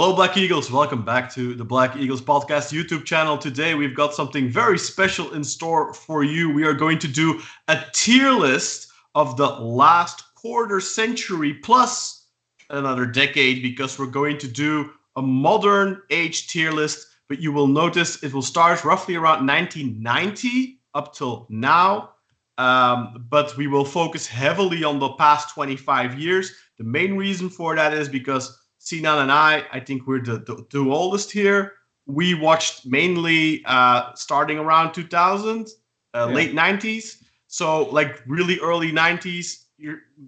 Hello, Black Eagles. Welcome back to the Black Eagles Podcast YouTube channel. Today, we've got something very special in store for you. We are going to do a tier list of the last quarter century plus another decade because we're going to do a modern age tier list. But you will notice it will start roughly around 1990 up till now. But we will focus heavily on the past 25 years. The main reason for that is because Sinan and I think we're the oldest here. We watched mainly starting around 2000, late 90s. So like really early 90s.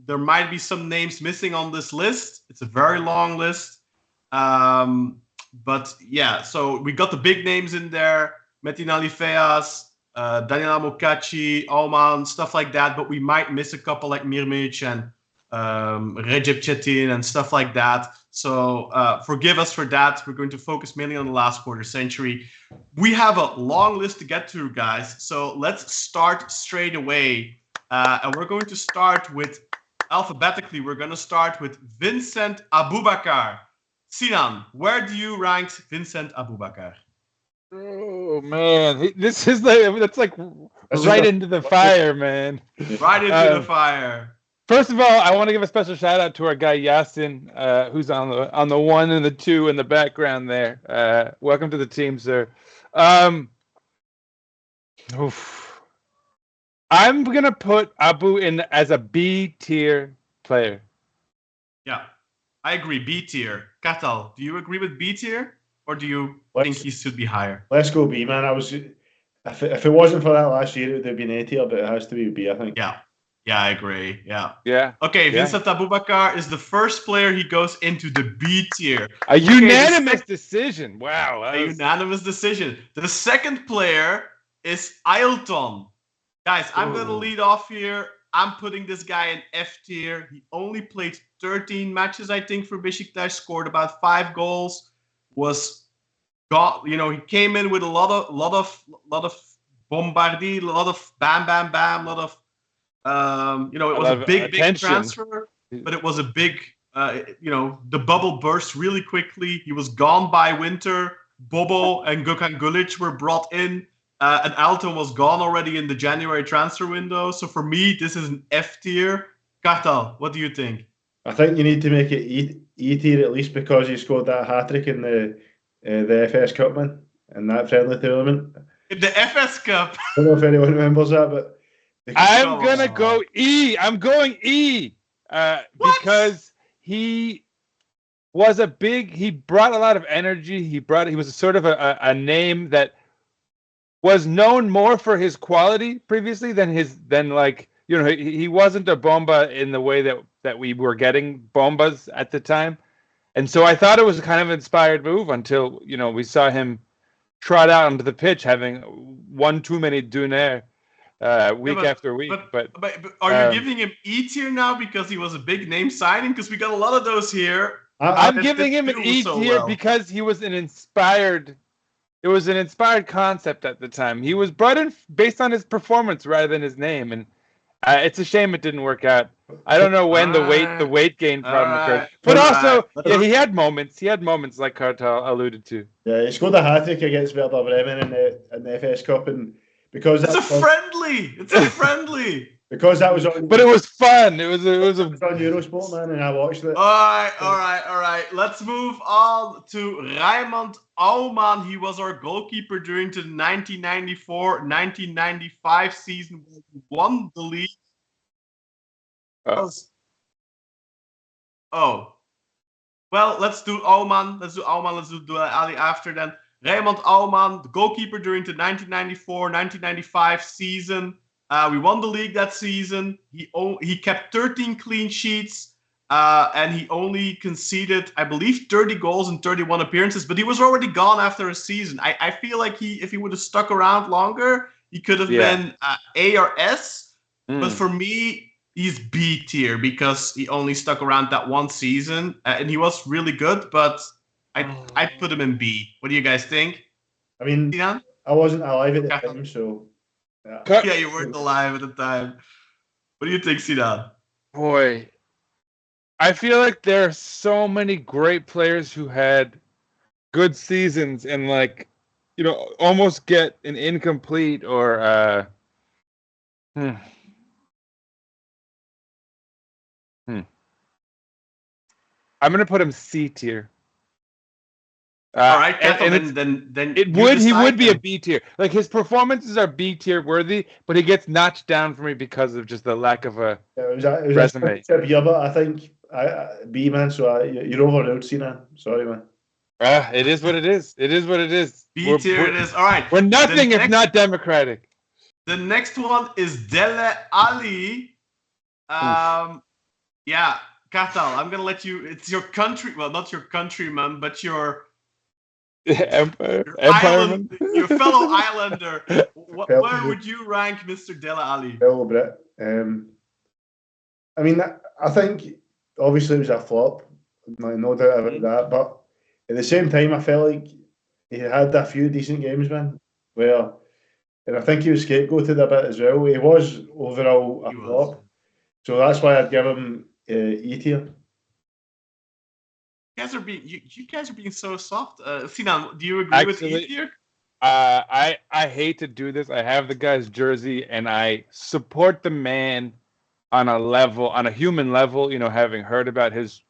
There might be some names missing on this list. It's a very long list. But yeah, so we got the big names in there. Metin Ali Feas, Daniel Amokachi, Alman, stuff like that. But we might miss a couple like Mirmic and Recep Çetin and stuff like that. So forgive us for that. We're going to focus mainly on the last quarter century. We have a long list to get through, guys. So let's start straight away. And we're going to start with, alphabetically, we're going to start with Vincent Aboubakar. Sinan, where do you rank Vincent Aboubakar? Oh, man. This is that's right into the fire, man. Right into the fire. First of all, I want to give a special shout out to our guy Yasin, who's on the 1 and the 2 in the background there. Welcome to the team, sir. I'm gonna put Abu in as a B tier player. Yeah, I agree. B tier. Katal, do you agree with B tier, or do you think he should be higher? Let's go B, man. If it wasn't for that last year, it would have been A tier, but it has to be B, I think. Yeah, I agree. Yeah. Okay, yeah. Vincent Aboubakar is the first player. He goes into the B tier. A unanimous decision. Wow. A unanimous decision. The second player is Ailton. Guys, I'm going to lead off here. I'm putting this guy in F tier. He only played 13 matches, I think, for Beşiktaş. Scored about 5 goals. He came in with a lot of bombardie, a lot of bam, bam, bam, a lot of. It was a big transfer, but it was a big, the bubble burst really quickly. He was gone by winter. Bobo and Gökhan Gülüç were brought in, and Alton was gone already in the January transfer window. So for me, this is an F tier. Kartal, what do you think? I think you need to make it E tier at least because he scored that hat-trick in the FS Cup, man, in that friendly tournament. In the FS Cup? I don't know if anyone remembers that, but... I'm gonna go E. I'm going E because he was he brought a lot of energy. He was a sort of a name that was known more for his quality previously than he wasn't a bomba in the way that we were getting bombas at the time. And so I thought it was a kind of inspired move until, we saw him trot out onto the pitch having one too many Dunair. Week after week, but are you giving him E tier now because he was a big name signing? Because we got a lot of those here. I'm giving him an E tier because he was it was an inspired concept at the time. He was brought in based on his performance rather than his name, and it's a shame it didn't work out. I don't know when the weight gain problem occurred, but also he had moments. He had moments like Kartal alluded to. Yeah, he scored a hat-trick against Werder Bremen in the FS Cup, and because it's a friendly. Because that was on. But it was fun. It was on Eurosport, man, and I watched it. All right. Let's move on to Raymond Aumann. He was our goalkeeper during the 1994-1995 season. He won the league. Well, let's do Aumann. Let's do Ali after then. Raymond Aumann, the goalkeeper during the 1994-1995 season. We won the league that season. He kept 13 clean sheets, and he only conceded, I believe, 30 goals in 31 appearances. But he was already gone after a season. I feel like if he would have stuck around longer, he could have been A or S. But for me, he's B tier because he only stuck around that one season, and he was really good. But I'd put him in B. What do you guys think? I mean, Sinan? I wasn't alive at the time, so... Yeah, you weren't alive at the time. What do you think, Sinan? Boy, I feel like there are so many great players who had good seasons and almost get an incomplete or I'm gonna put him C tier. All right, Cathal, then he would be a B tier. Like his performances are B tier worthy, but he gets notched down for me because of just the lack of a resume. Yeah, but I think B, man. So you're overruled, Sinan. Sorry, man. It is what it is. It is what it is. B tier it is. All right. We're nothing if not democratic. The next one is Dele Ali. Yeah, Cathal, I'm gonna let you. It's your country. Well, not your countryman, but your fellow Islander. Where would you rank Mr. Dele Ali? Fellow Brit. I mean, I think obviously it was a flop, no doubt about that. But at the same time, I felt like he had a few decent games, man. And I think he was scapegoated a bit as well. He was overall a flop, so that's why I'd give him E tier. You guys are being so soft. Sinan, do you agree with E tier? I hate to do this. I have the guy's jersey, and I support the man on a human level. Having heard about his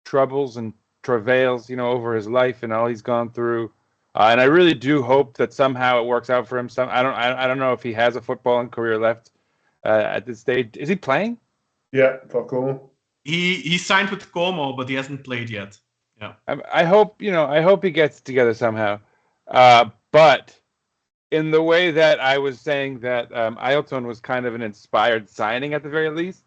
troubles and travails, over his life and all he's gone through, and I really do hope that somehow it works out for him. I don't know if he has a footballing career left at this stage. Is he playing? Yeah, for Como. He signed with Como, but he hasn't played yet. Yeah. I hope he gets together somehow. But in the way that I was saying that Ailton was kind of an inspired signing at the very least,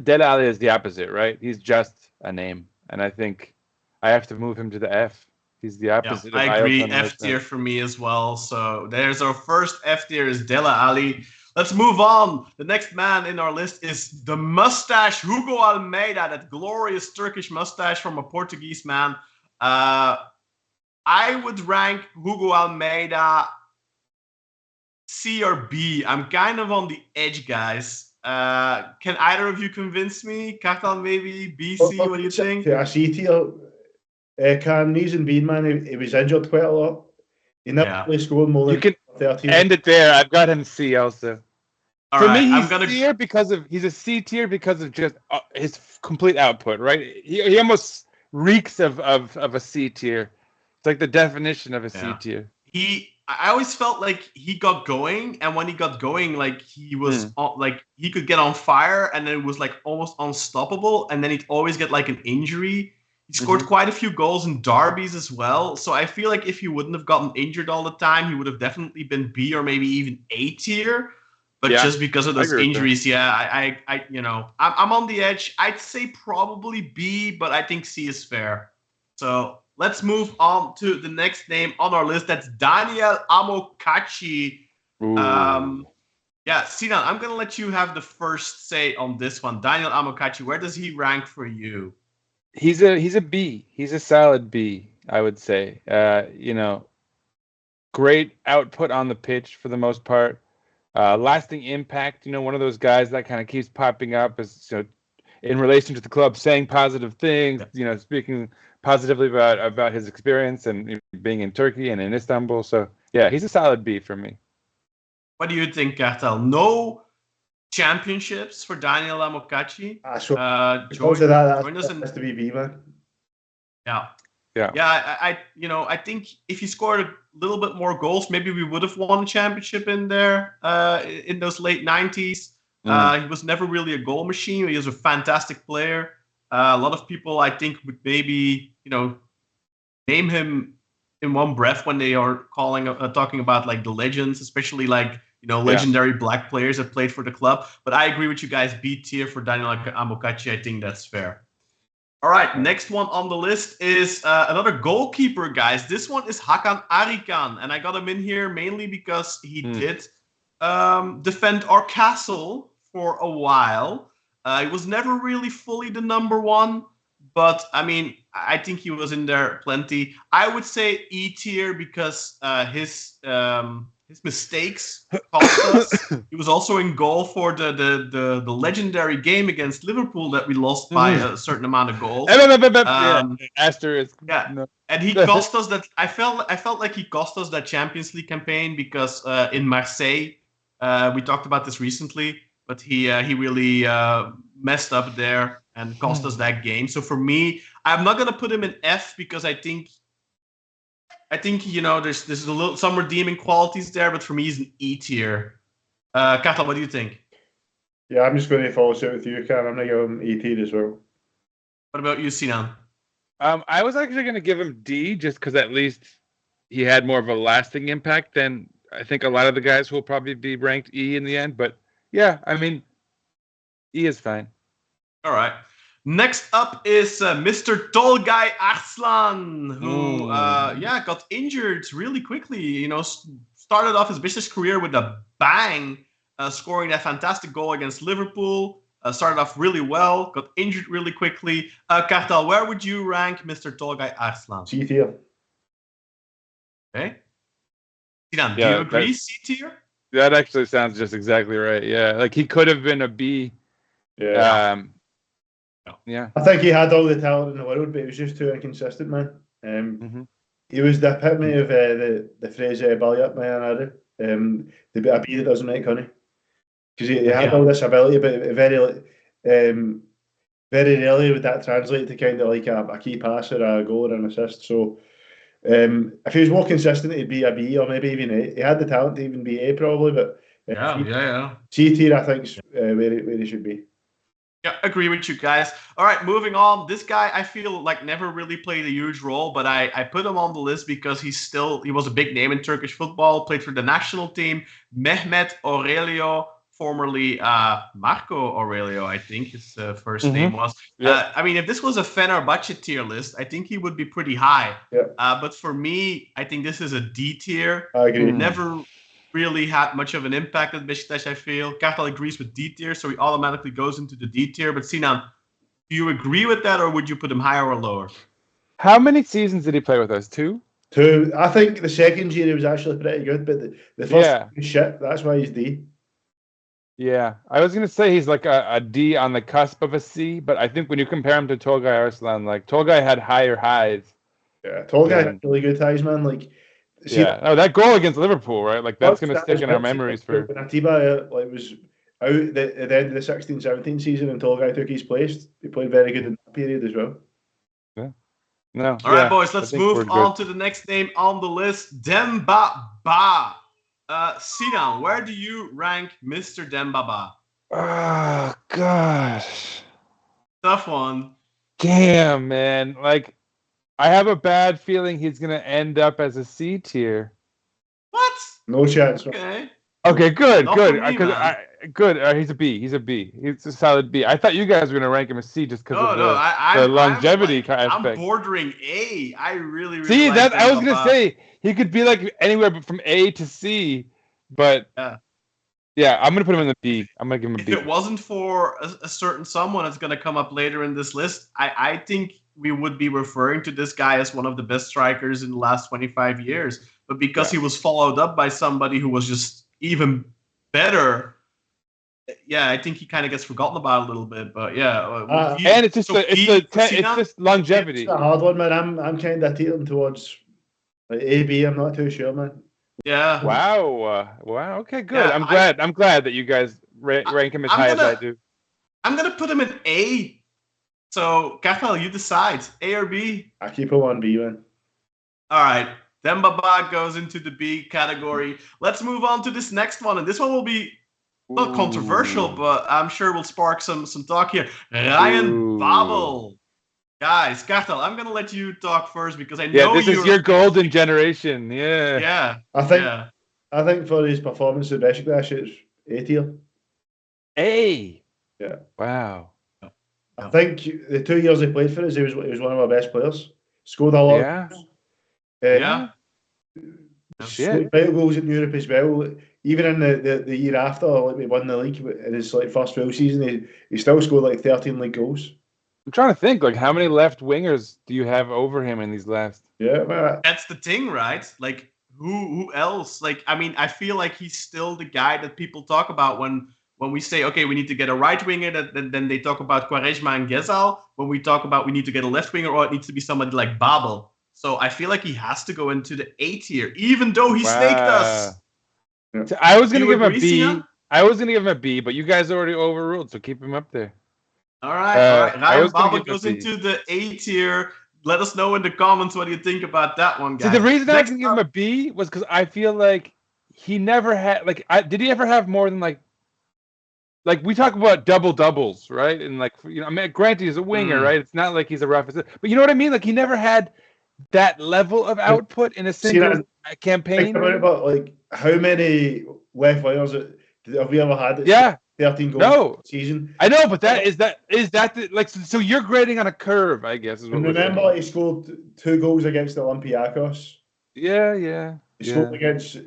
Dele Ali is the opposite, right? He's just a name, and I think I have to move him to the F. He's the opposite. Yeah, I agree. F tier for me as well. So there's our first F tier is Dele Ali. Let's move on. The next man in our list is the mustache, Hugo Almeida, that glorious Turkish mustache from a Portuguese man. I would rank Hugo Almeida C or B. I'm kind of on the edge, guys. Can either of you convince me? Cathal, maybe? B, C, what do you think? A C tier. Reason being, man, he was injured quite a lot. He never really scored more than you can 13. End it there. I've got him C also. All For right, me, he's a C tier because of just his complete output, right? He almost reeks of a C tier. It's like the definition of a C tier. I always felt like he got going, and when he got going, like he was like he could get on fire, and then it was like almost unstoppable, and then he'd always get like an injury. He scored quite a few goals in derbies as well. So I feel like if he wouldn't have gotten injured all the time, he would have definitely been B or maybe even A tier. But just because of those injuries, I'm on the edge. I'd say probably B, but I think C is fair. So let's move on to the next name on our list. That's Daniel Amokachi. Sinan, I'm going to let you have the first say on this one. Daniel Amokachi, where does he rank for you? He's a B. He's a solid B, I would say. Great output on the pitch for the most part. Lasting impact. One of those guys that kind of keeps popping up as in relation to the club, saying positive things. Speaking positively about his experience and being in Turkey and in Istanbul. So yeah, he's a solid B for me. What do you think, Cathal? No championships for Daniel Amokachi. That has to be B, man. Yeah. I think if he scored a little bit more goals, maybe we would have won a championship in there in those late 90s. He was never really a goal machine. He was a fantastic player. A lot of people, I think, would maybe name him in one breath when they are talking about like the legends, especially like legendary black players that played for the club. But I agree with you guys. B tier for Daniel Amokachi. I think that's fair. All right, next one on the list is another goalkeeper, guys. This one is Hakan Arikan, and I got him in here mainly because he did defend our castle for a while. He was never really fully the number one, but I mean, I think he was in there plenty. I would say E tier because his his mistakes cost us. He was also in goal for the legendary game against Liverpool that we lost by a certain amount of goals. Asterisk. Yeah, no. And he cost us that. I felt like he cost us that Champions League campaign because in Marseille, we talked about this recently, but he really messed up there and cost us that game. So for me, I'm not gonna put him in F because I think there's some redeeming qualities there, but for me he's an E tier. Katal, what do you think? Yeah, I'm just going to follow suit with you, Ken. I'm going to give him E tier as well. What about you, Sinan? I was actually going to give him D just because at least he had more of a lasting impact than I think a lot of the guys will probably be ranked E in the end. But yeah, I mean, E is fine. All right. Next up is Mr. Tolgay Arslan, who got injured really quickly. Started off his business career with a bang, scoring that fantastic goal against Liverpool. Started off really well, got injured really quickly. Kartal, where would you rank Mr. Tolgay Arslan? C tier. Okay. Sinan, do you agree? C tier? That actually sounds just exactly right. Yeah, like he could have been a B. Yeah. Yeah. I think he had all the talent in the world, but he was just too inconsistent, man. He was the epitome of the phrase "belly up, man." A bee that doesn't make honey, because he had all this ability, but very rarely would that translate to kind of like a key pass or a goal or an assist. So if he was more consistent, he'd be a B or maybe even A. He had the talent to even be A probably, but C tier I think is where he should be. Yeah, agree with you guys. All right, moving on. This guy, I feel like never really played a huge role, but I put him on the list because he was a big name in Turkish football, played for the national team. Mehmet Aurelio, formerly Marco Aurelio, I think his first name was. Yeah. I mean, if this was a Fenerbahce tier list, I think he would be pretty high. Yeah. But for me, I think this is a D tier. I agree. Never really had much of an impact at Beşiktaş, I feel. Kartal agrees with D tier, so he automatically goes into the D tier. But Sinan, do you agree with that, or would you put him higher or lower? How many seasons did he play with us? 2? 2. I think the second year he was actually pretty good, but the first was shit. That's why he's D. Yeah, I was gonna say he's like a D on the cusp of a C, but I think when you compare him to Tolgay Arslan, like Tolgay had higher highs. Yeah, Tolgay had really good highs, man. Like. That goal against Liverpool, right? Like that's going to stick in our memories for. When Atiba was out at the end of the 16-17 season and Tolgay took his place, he played very good in that period as well. Yeah. No. All right, boys. Let's move on to the next name on the list, Demba Ba. Sinan, where do you rank Mr. Demba Ba? Oh gosh. Tough one. Damn, man. Like. I have a bad feeling he's going to end up as a C tier. What? No chance. Okay. Okay, good. Not good. He's a B. He's a solid B. I thought you guys were going to rank him a C just because of the longevity aspect. I'm bordering A. I really see like that. I was going to say he could be like anywhere from A to C, but yeah, I'm going to put him in the B. I'm going to give him a B. If it wasn't for a certain someone that's going to come up later in this list, I think we would be referring to this guy as one of the best strikers in the last 25 years. But because he was followed up by somebody who was just even better, I think he kind of gets forgotten about a little bit. But and it's just it's just longevity. It's a hard one, man. I'm kind of teetering towards like A, B. I'm not too sure, man. Yeah. Wow. Okay, good. Yeah, I'm glad that you guys rank him as high as I do. I'm gonna put him in A. So, Kartal, you decide. A or B? I keep him on B, man. All right. Demba Ba goes into the B category. Let's move on to this next one. And this one will be not controversial, but I'm sure will spark some talk here. Ryan Babel. Guys, Kartal, I'm going to let you talk first because I know this is your golden generation. Yeah. Yeah. I think for his performance at Beşiktaş, it's A tier. A? Yeah. Wow. I think the 2 years he played for us, he was one of our best players. Scored a lot. Shit. Vital goals in Europe as well. Even in the year after, like we won the league in his first full season, he still scored like 13 league goals. I'm trying to think, like how many left wingers do you have over him in these last? Yeah, man. That's the thing, right? Like who else? Like, I mean, I feel like he's still the guy that people talk about when we say, okay, we need to get a right winger. Then they talk about Quaresma and Gezal. When we talk about we need to get a left winger, or it needs to be somebody like Babel. So I feel like he has to go into the A tier, even though he snaked us. So I was gonna You give him a agree, B. Sinan? I was gonna give him a B, but you guys already overruled, so keep him up there. All right. I Ryan was gonna Babel give him a goes B. into the A tier. Let us know in the comments what you think about that one, guys. See, the reason I was Next gonna give him a B was because I feel like he never had did he ever have more than like we talk about double doubles, right? And like I mean, granted he's a winger, right? It's not like he's a rough, but you know what I mean? Like he never had that level of output in a single campaign. Think about it, but like how many left wingers have we ever had? Yeah, 13 goals season. I know, but is that like so you're grading on a curve, I guess. Is what remember, he scored 2 goals against Olympiacos. Yeah. He scored against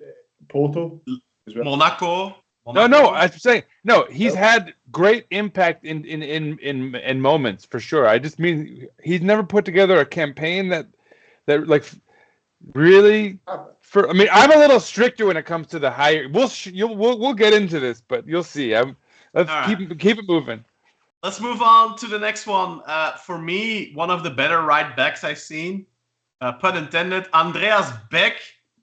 Porto as well. Monaco. No, I'm saying no. He's had great impact in moments for sure. I just mean he's never put together a campaign that like really. I mean, I'm a little stricter when it comes to the higher. We'll get into this, but you'll see. Let's keep it moving. Let's move on to the next one. For me, one of the better right backs I've seen. Pun intended. Andreas Beck.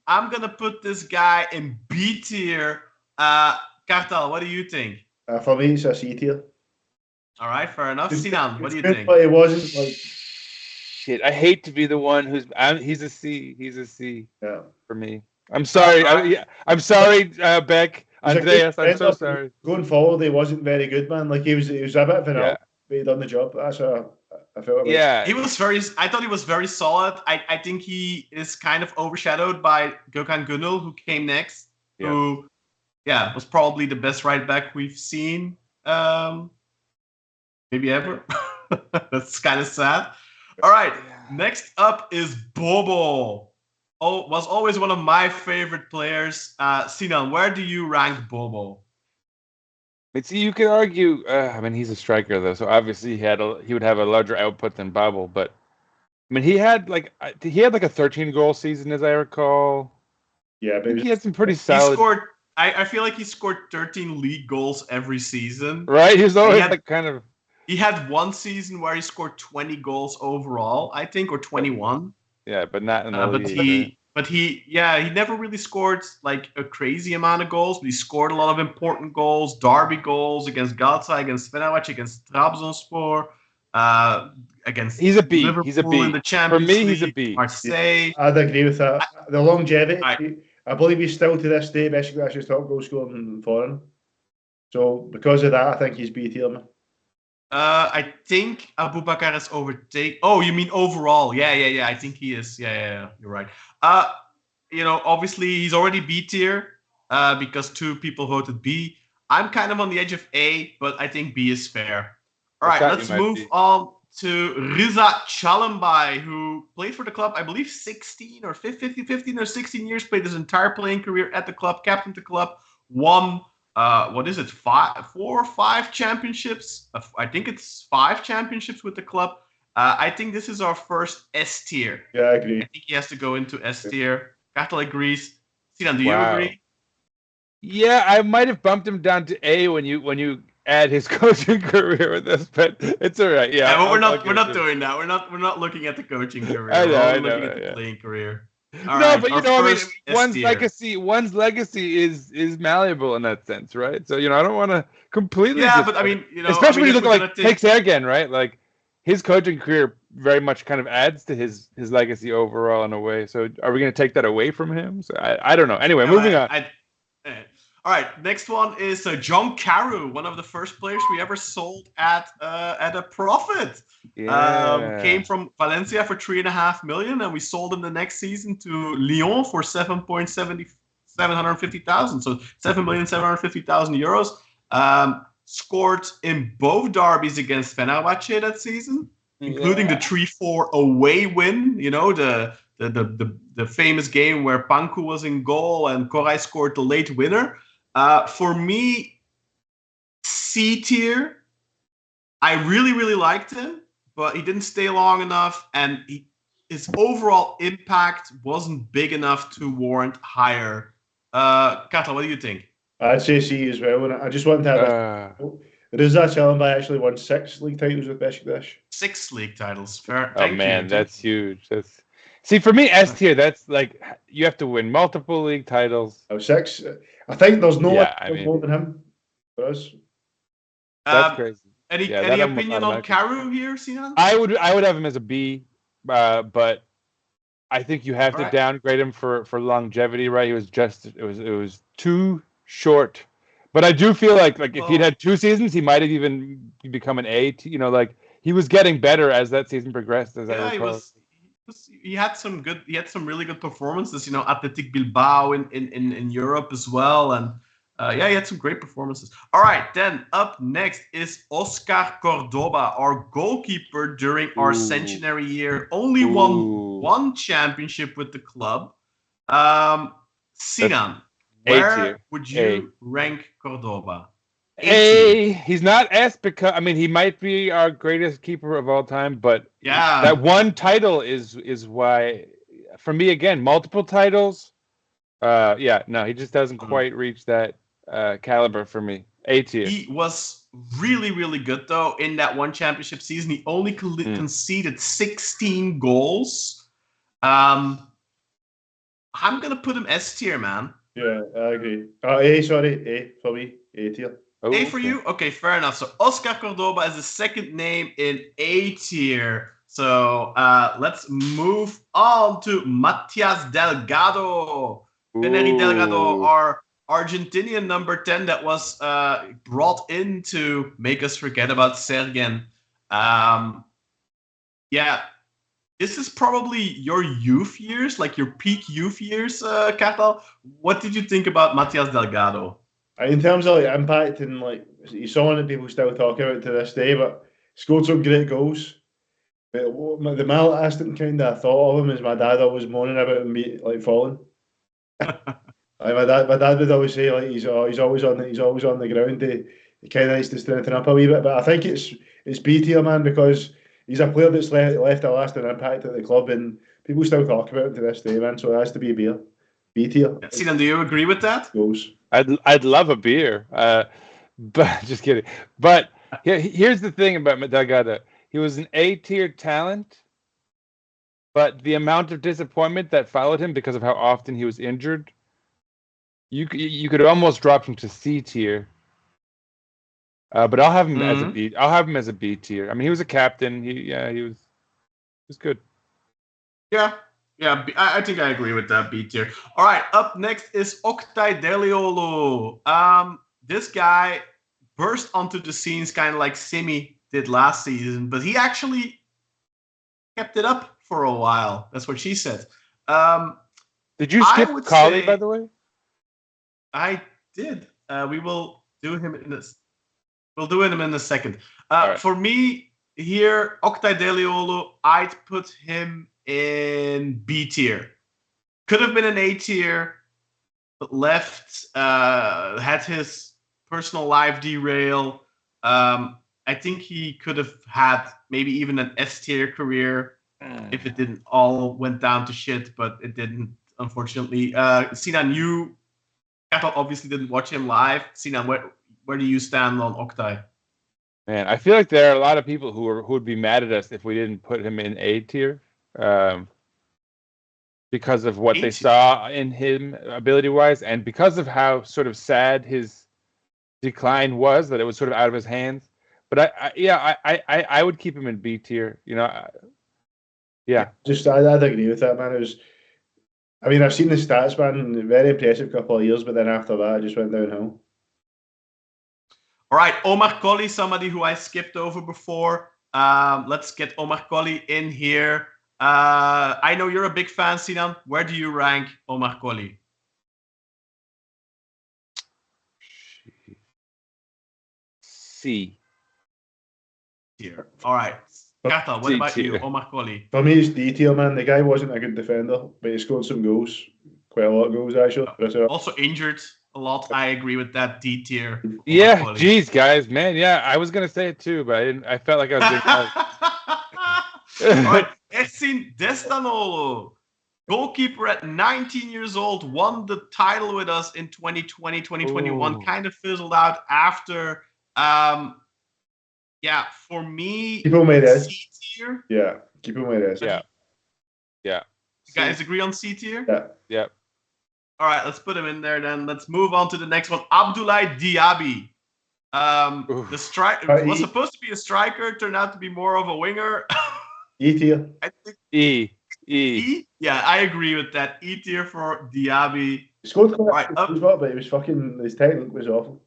I'm gonna put this guy in B tier. Kartal, what do you think? For me, it's a C tier. All right, fair enough. Sinan, what do you think? But it wasn't like. Shit, I hate to be the one he's a C. He's a C. Yeah. For me. I'm sorry. I'm sorry, Beck. Andreas, I'm so sorry. Going forward, he wasn't very good, man. Like he was a bit of an out, but he done the job. That's I felt like. Yeah, I thought he was very solid. I think he is kind of overshadowed by Gökhan Gönül, who came next. Yeah. Who, was probably the best right back we've seen, maybe ever. That's kind of sad. All right, next up is Bobo. Was always one of my favorite players. Sinan, where do you rank Bobo? See, you could argue. I mean, he's a striker though, so obviously he would have a larger output than Babel. But I mean, he had like a 13-goal season, as I recall. Yeah, but he had some pretty solid. He scored. I feel like he scored 13 league goals every season. Right, he was always He had one season where he scored 20 goals overall, I think, or 21. Yeah, but not in the league. But he never really scored like a crazy amount of goals, but he scored a lot of important goals, derby goals against Galatasaray, against Fenerbahce, against Trabzonspor, against he's a B. Liverpool he's a B. In the Champions For me, League, he's a B. Marseille. I'd agree with that. The longevity. I believe he's still to this day Beşiktaş's top goal scorer in foreign. So because of that, I think he's B tier, man. I think Abubakar is overtaken. Oh, you mean overall? Yeah. I think he is. Yeah. You're right. Obviously he's already B tier because 2 people voted B. I'm kind of on the edge of A, but I think B is fair. All right, let's move on to Riza Çalınbay, who played for the club, I believe 15 or 16 years, played his entire playing career at the club, captained the club, won 4 or 5 championships. I think it's 5 championships with the club. I think this is our first S tier. Yeah, I agree. I think he has to go into S tier. Kartal agrees. Sinan, do you agree? Yeah, I might have bumped him down to A when you add his coaching career with this, but it's all right. Yeah, but we're not doing that. We're not looking at the coaching career. We're looking at the playing career. But one's legacy is malleable in that sense, right? So I don't want to completely. Yeah, but I mean, especially when you look at take Sergen, right? Like his coaching career very much kind of adds to his legacy overall in a way. So are we going to take that away from him? So I don't know. Anyway, moving on. All right, next one is John Carew, one of the first players we ever sold at a profit. Yeah. Came from Valencia for $3.5 million, and we sold him the next season to Lyon for 750,000. So 7,750,000 euros. Scored in both derbies against Fenerbahce that season, including the 3-4 away win. The famous game where Panku was in goal and Koray scored the late winner. For me, C tier. I really, really liked him, but he didn't stay long enough, and his overall impact wasn't big enough to warrant higher. Kata, what do you think? I'd say C as well. And I just want to have Reza Çalınbay actually won 6 league titles with Beşiktaş. 6 league titles. Fair. Oh man, that's huge. See, for me, S tier. That's like you have to win multiple league titles. 6. I think there's no one more than him for us. That's crazy. Any opinion on Karu here, Sinan? I would have him as a B, but I think you have to downgrade him for longevity. Right? It was too short. But I do feel like if he'd had 2 seasons, he might have even become an A. Like he was getting better as that season progressed. As I recall. He had some really good performances. Athletic Bilbao in Europe as well, and he had some great performances. All right, then up next is Oscar Cordoba, our goalkeeper during our centenary year. Only won 1 championship with the club. Sinan, where would you rank Cordoba? A. He's not S because he might be our greatest keeper of all time, but that 1 title is why. For me, again, multiple titles. He just doesn't quite reach that caliber for me. A tier. He was really, really good though in that 1 championship season. He only conceded 16 goals. I'm gonna put him S tier, man. Yeah, I agree. A for me. A tier. A for you? Okay, fair enough. So Oscar Cordoba is the second name in A tier. So let's move on to Matias Delgado. Veneri Delgado, our Argentinian number 10 that was brought in to make us forget about Sergen. This is probably your youth years, like your peak youth years, Cathal. What did you think about Matias Delgado? In terms of impact and he's someone that people still talk about to this day, but scored some great goals. But the maladjusting kind of thought of him is my dad always moaning about him falling. My dad would always say he's always on the ground. He kind of needs to strengthen up a wee bit, but I think it's B tier, man, because he's a player that's left a lasting impact at the club, and people still talk about him to this day, man. So it has to be B tier. Sinan, do you agree with that? Goals. I'd love a beer, but just kidding. But here's the thing about Delgado: he was an A tier talent, but the amount of disappointment that followed him because of how often he was injured, you could almost drop him to C tier. But I'll have him as a B. I'll have him as a B tier. He was a captain. He was good. Yeah, I think I agree with that B tier. All right, up next is Oktay Deliolu. This guy burst onto the scenes kind of like Simi did last season, but he actually kept it up for a while. That's what she said. Did you skip Kali, by the way? I did. We will do him in this. We'll do him in a second. Right. For me here, Oktay Deliolu, I'd put him in B tier. Could have been an A tier, but had his personal life derail. I think he could have had maybe even an S tier career if it didn't all went down to shit, but it didn't, unfortunately. Sinan, you obviously didn't watch him live. Sinan, where do you stand on Oktay? Man, I feel like there are a lot of people who would be mad at us if we didn't put him in A tier. Because of what they saw in him ability-wise, and because of how sort of sad his decline was, that it was sort of out of his hands. But I would keep him in B tier. Yeah. I'd agree with that, man. I've seen the stats, man. Very impressive couple of years, but then after that, it just went downhill. All right, Omar Colley, somebody who I skipped over before. Let's get Omar Colley in here. I know you're a big fan, Sinan. Where do you rank Omar Colley? C. Tier. All right. Kata, what about you, Omar Colley? For me, it's D tier, man. The guy wasn't a good defender, but he scored some goals. Quite a lot of goals, actually. Also injured a lot. I agree with that. D tier. Yeah, geez, guys, man. Yeah, I was going to say it too, but I felt like I was doing All right. Ersin Destanoglu, goalkeeper at 19 years old, won the title with us in 2020, 2021. Ooh. Kind of fizzled out after. For me, Keep him where it is. C tier. Yeah, keep him where it is. Yeah. Yeah. You guys agree on C tier? Yeah. Yeah. All right, let's put him in there then. Let's move on to the next one. Abdoulaye Diaby. The striker was supposed to be a striker, turned out to be more of a winger. E tier. I think E. Yeah, I agree with that. E tier for Diaby. He scored quite well, but his technique was awful.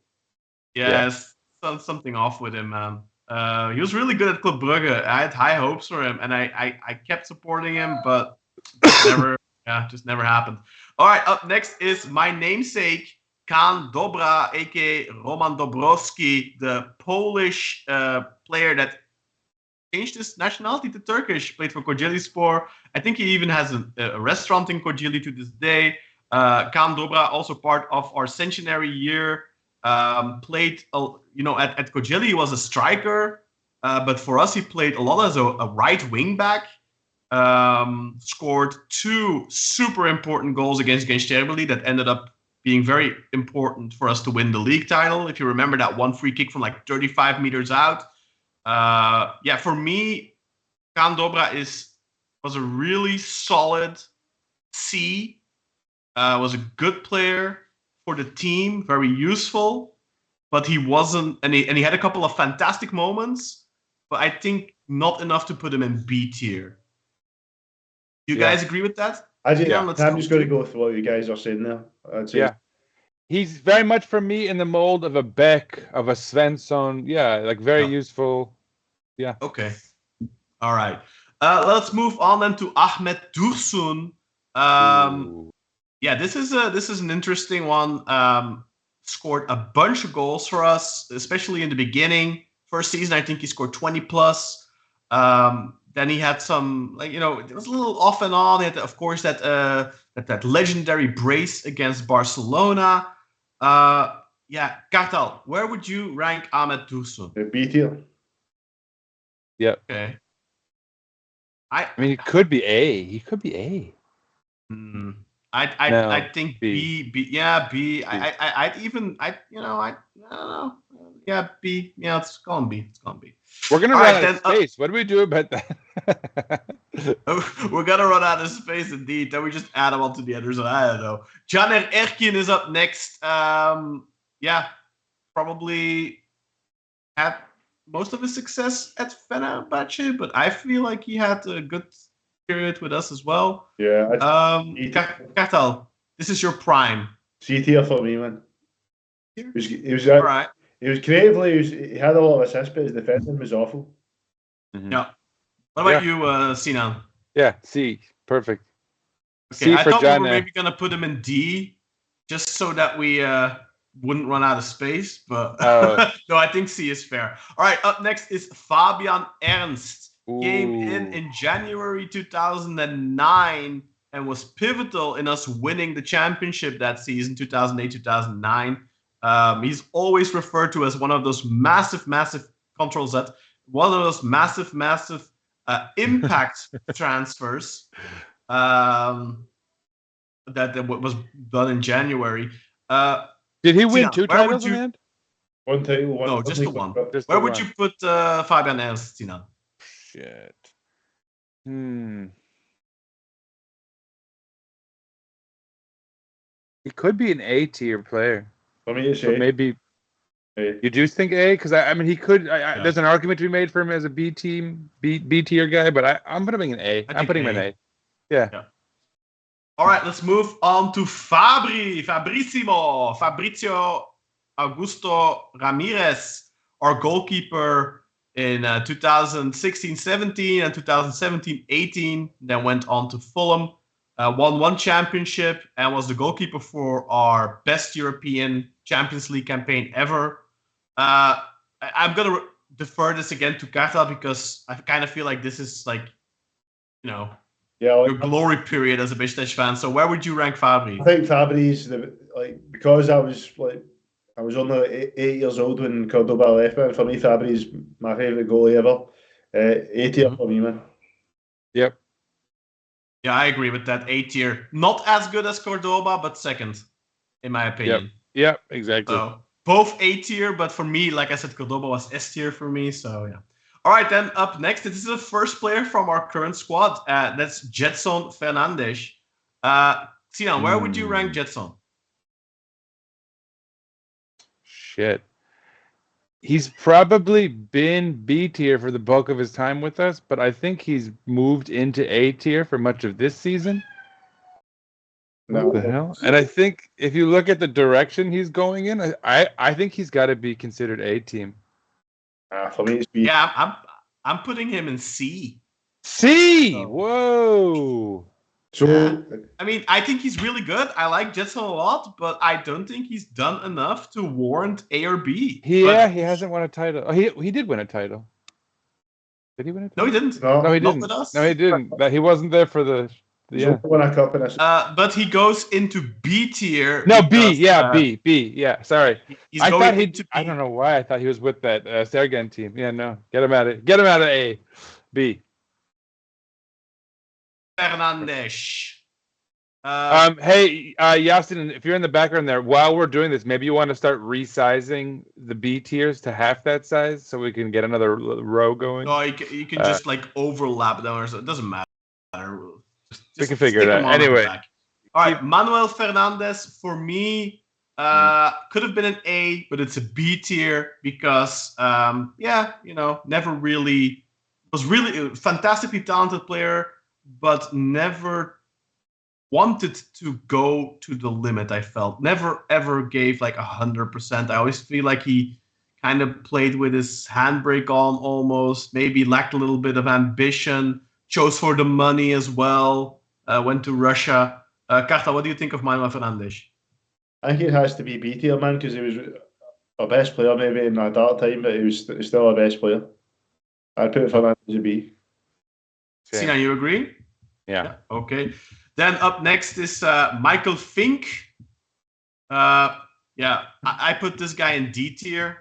Yes, something off with him, man. He was really good at Club Brugge. I had high hopes for him, and I kept supporting him, but just never happened. All right, up next is my namesake, Kaan Dobra, aka Roman Dobrowski, the Polish player that changed his nationality to Turkish, played for Kocaelispor. I think he even has a restaurant in Kocaeli to this day. Kaan Dobra, also part of our centenary year, played, at Kocaeli, he was a striker, but for us, he played a lot as a right wing back. Scored 2 super important goals against Gençlerbirliği that ended up being very important for us to win the league title. If you remember that one free kick from like 35 meters out. For me, Kaan Dobra was a really solid C. Was a good player for the team, very useful, but he wasn't, and he had a couple of fantastic moments, but I think not enough to put him in B tier. You guys agree with that? I'm just going to go with what you guys are saying there. He's very much for me in the mold of a Beck, of a Svensson. Yeah, like very useful. Yeah. Okay. All right. Let's move on then to Ahmet Dursun. This is an interesting one. Scored a bunch of goals for us, especially in the beginning. First season, I think he scored 20 plus. Then he had some, it was a little off and on. He had, of course, that legendary brace against Barcelona. Kartal, where would you rank Ahmet Dursun? B tier. Yeah. Okay. I mean, it could be A. He could be A. I think B. Yeah, B. I'd even I don't know. Yeah, B. Yeah, it's gonna be. We're gonna run out of space. What do we do about that? We're gonna run out of space indeed. Then we just add them on to the others. I don't know. Caner Erkin is up next. Probably had most of his success at Fenerbahce, but I feel like he had a good period with us as well. Yeah. Kartal, this is your prime. C tier for me, man. He was all right. He was creatively. He had a lot of assists, but his defending was awful. Mm-hmm. Yeah. What about you, Sinan? Yeah, C. Perfect. Okay, C I thought we were maybe gonna put him in D, just so that we wouldn't run out of space. But no, I think C is fair. All right. Up next is Fabian Ernst. Came in January 2009 and was pivotal in us winning the championship that season, 2008-2009. He's always referred to as one of those massive control Z, one of those massive impact transfers that was done in January. Did he win 2 titles in the end? One title, one. No, just the one. Where would you put Fabian Ernst, Sinan? Shit. He could be an A tier player. For me, it's A. Maybe A. You do think A? Because I mean, he could. There's an argument to be made for him as a B tier guy, but I'm putting him in A. I'm putting him in A. Yeah. All right, let's move on to Fabrizio Augusto Ramirez, our goalkeeper in 2016-17 and 2017-18, then went on to Fulham, won 1 championship, and was the goalkeeper for our best European Champions League campaign ever. I'm going to defer this again to Kartal because I kind of feel like this is your glory period as a Beşiktaş fan. So where would you rank Fabri? I think Fabri's because I was only 8 years old when Cordoba left me. For me, Fabri's my favourite goalie ever. A tier for me, man. Yep. Yeah, I agree with that. A tier. Not as good as Cordoba, but second, in my opinion. Yep, exactly. So both A tier, but for me, like I said, Cordoba was S tier for me. So yeah. All right, then up next, this is the first player from our current squad. That's Jetson Fernandes. Sinan, where would you rank Jetson? Shit. He's probably been B tier for the bulk of his time with us, but I think he's moved into A tier for much of this season. What the hell? And I think if you look at the direction he's going in, I think he's got to be considered A team. For me, it's B. Yeah, I'm putting him in C. C. Oh. Whoa. So I mean, I think he's really good. I like Jetson a lot, but I don't think he's done enough to warrant A or B. He hasn't won a title. Oh, he did win a title. Did he win a title? No, he didn't. No, he didn't. Not with us. No, he didn't. He wasn't there for the won a cup in a... But he goes into B tier. No, because, B. Yeah, sorry. I thought I don't know why I thought he was with that Sergen team. Yeah, no, get him out of A, B. Fernandes. Hey, Yasin, if you're in the background there, while we're doing this, maybe you want to start resizing the B tiers to half that size so we can get another row going. No, you can just like overlap them, or so. It doesn't matter. We can figure it out. Anyway. All right, Manuel Fernandes for me could have been an A, but it's a B tier because never really was really a fantastically talented player, but never wanted to go to the limit. I felt never ever gave like 100%. I always feel like he kind of played with his handbrake on almost. Maybe lacked a little bit of ambition. Chose for the money as well. Went to Russia. Carta, what do you think of Manuel Fernandes? I think it has to be B tier, man, because he was our best player maybe in a dark time, but he was still our best player. I'd put Fernandes a B. Sinan, you agree? Yeah. Okay. Then up next is Michael Fink. I put this guy in D tier.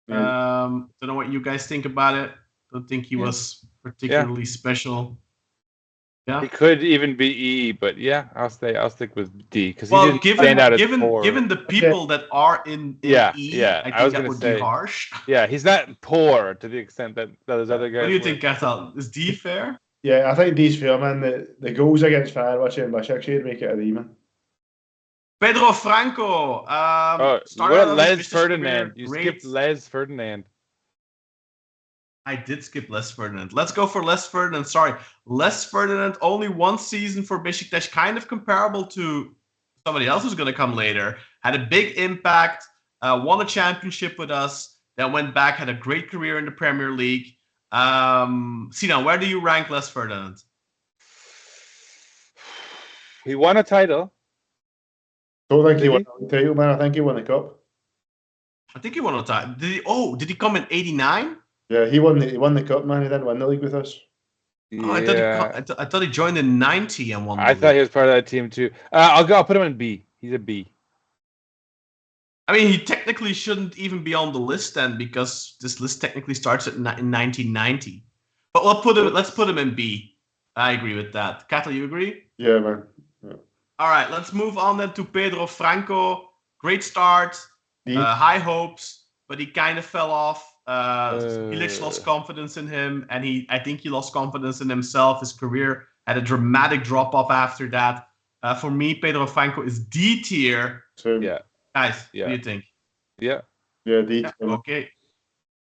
Don't know what you guys think about it. Don't think he was particularly special. Yeah, he could even be E, but yeah, I'll stick with D because he didn't stand out as poor. Given the people that are in E, I think that would be harsh. Yeah, he's not poor to the extent that those other guys. What do you think, Cathal? Is D fair? Yeah, I think D's fair, man. The goals against Fenerbahce and Beşiktaş make it a D, man. Pedro Franco. What Les Ferdinand? You skipped Les Ferdinand. I did skip Les Ferdinand. Let's go for Les Ferdinand. Sorry. Les Ferdinand, only one season for Beşiktaş, kind of comparable to somebody else who's going to come later. Had a big impact, won a championship with us, then went back, had a great career in the Premier League. Sinan, where do you rank Les Ferdinand? He won a title. Don't think he won a title, man. I think he won the cup. I think he won a title. Did he come in 89? Yeah, he won the cup, man. He didn't win the league with us. Oh, I thought he joined in 90 and won the league. Thought he was part of that team too. I'll put him in B. He's a B. I mean, he technically shouldn't even be on the list then, because this list technically starts in 1990. But let's put him in B. I agree with that. Cathal, you agree? Yeah, man. Yeah. All right, let's move on then to Pedro Franco. Great start, high hopes, but he kind of fell off. Bilic lost confidence in him, and I think he lost confidence in himself. His career had a dramatic drop off after that. For me, Pedro Franco is D tier. Yeah. Guys, what do you think? Yeah. Yeah, D tier. Okay.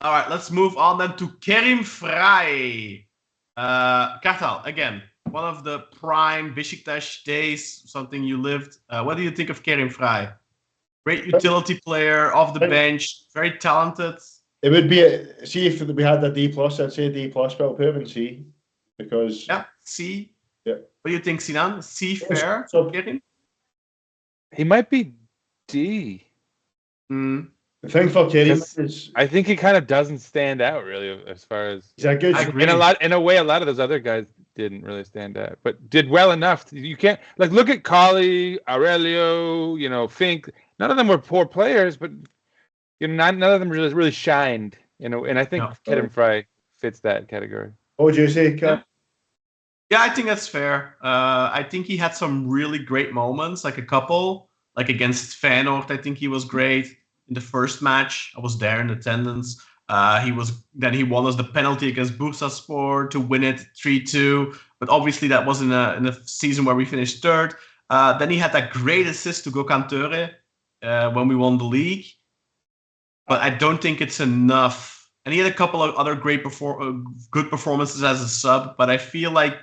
All right, let's move on then to Kerim Frey. Cathal, again, one of the prime Beşiktaş days, something you lived. What do you think of Kerim Frey? Great utility player, off the bench, very talented. It would be see if we had a D+, I'd say D+, but I'll put him in C because C. Yeah. What do you think, Sinan? C fair? He might be D. The thing for Kerim is I think he kind of doesn't stand out really as far as he's a good. In a way, a lot of those other guys didn't really stand out, but did well enough. You can't look at Colley, Aurelio, Fink. None of them were poor players, but none of them really shined. And I think Kerim Frey fits that category. What would you say, Kat? Yeah, I think that's fair. I think he had some really great moments, like a couple, like against Feyenoord. I think he was great in the first match. I was there in attendance. He won us the penalty against Bursaspor to win it 3-2. But obviously that was in a season where we finished third. Then he had that great assist to Gökhan Töre when we won the league. But I don't think it's enough. And he had a couple of other good performances as a sub. But I feel like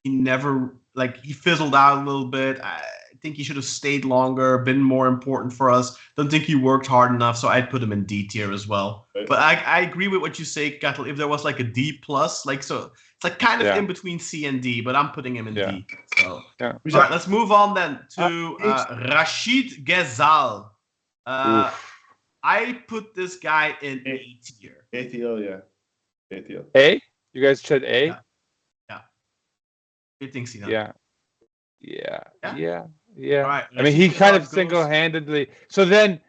he fizzled out a little bit. I think he should have stayed longer, been more important for us. Don't think he worked hard enough, so I'd put him in D tier as well. Right. But I agree with what you say, Kattel. If there was like a D plus, it's like kind of in between C and D, but I'm putting him in D. So all right, let's move on then to Rachid Ghezal. I put this guy in A tier. A tier, yeah. A tier. A? You guys said A? Yeah. You think so? Yeah. All right, I mean, he kind of single-handedly. So then,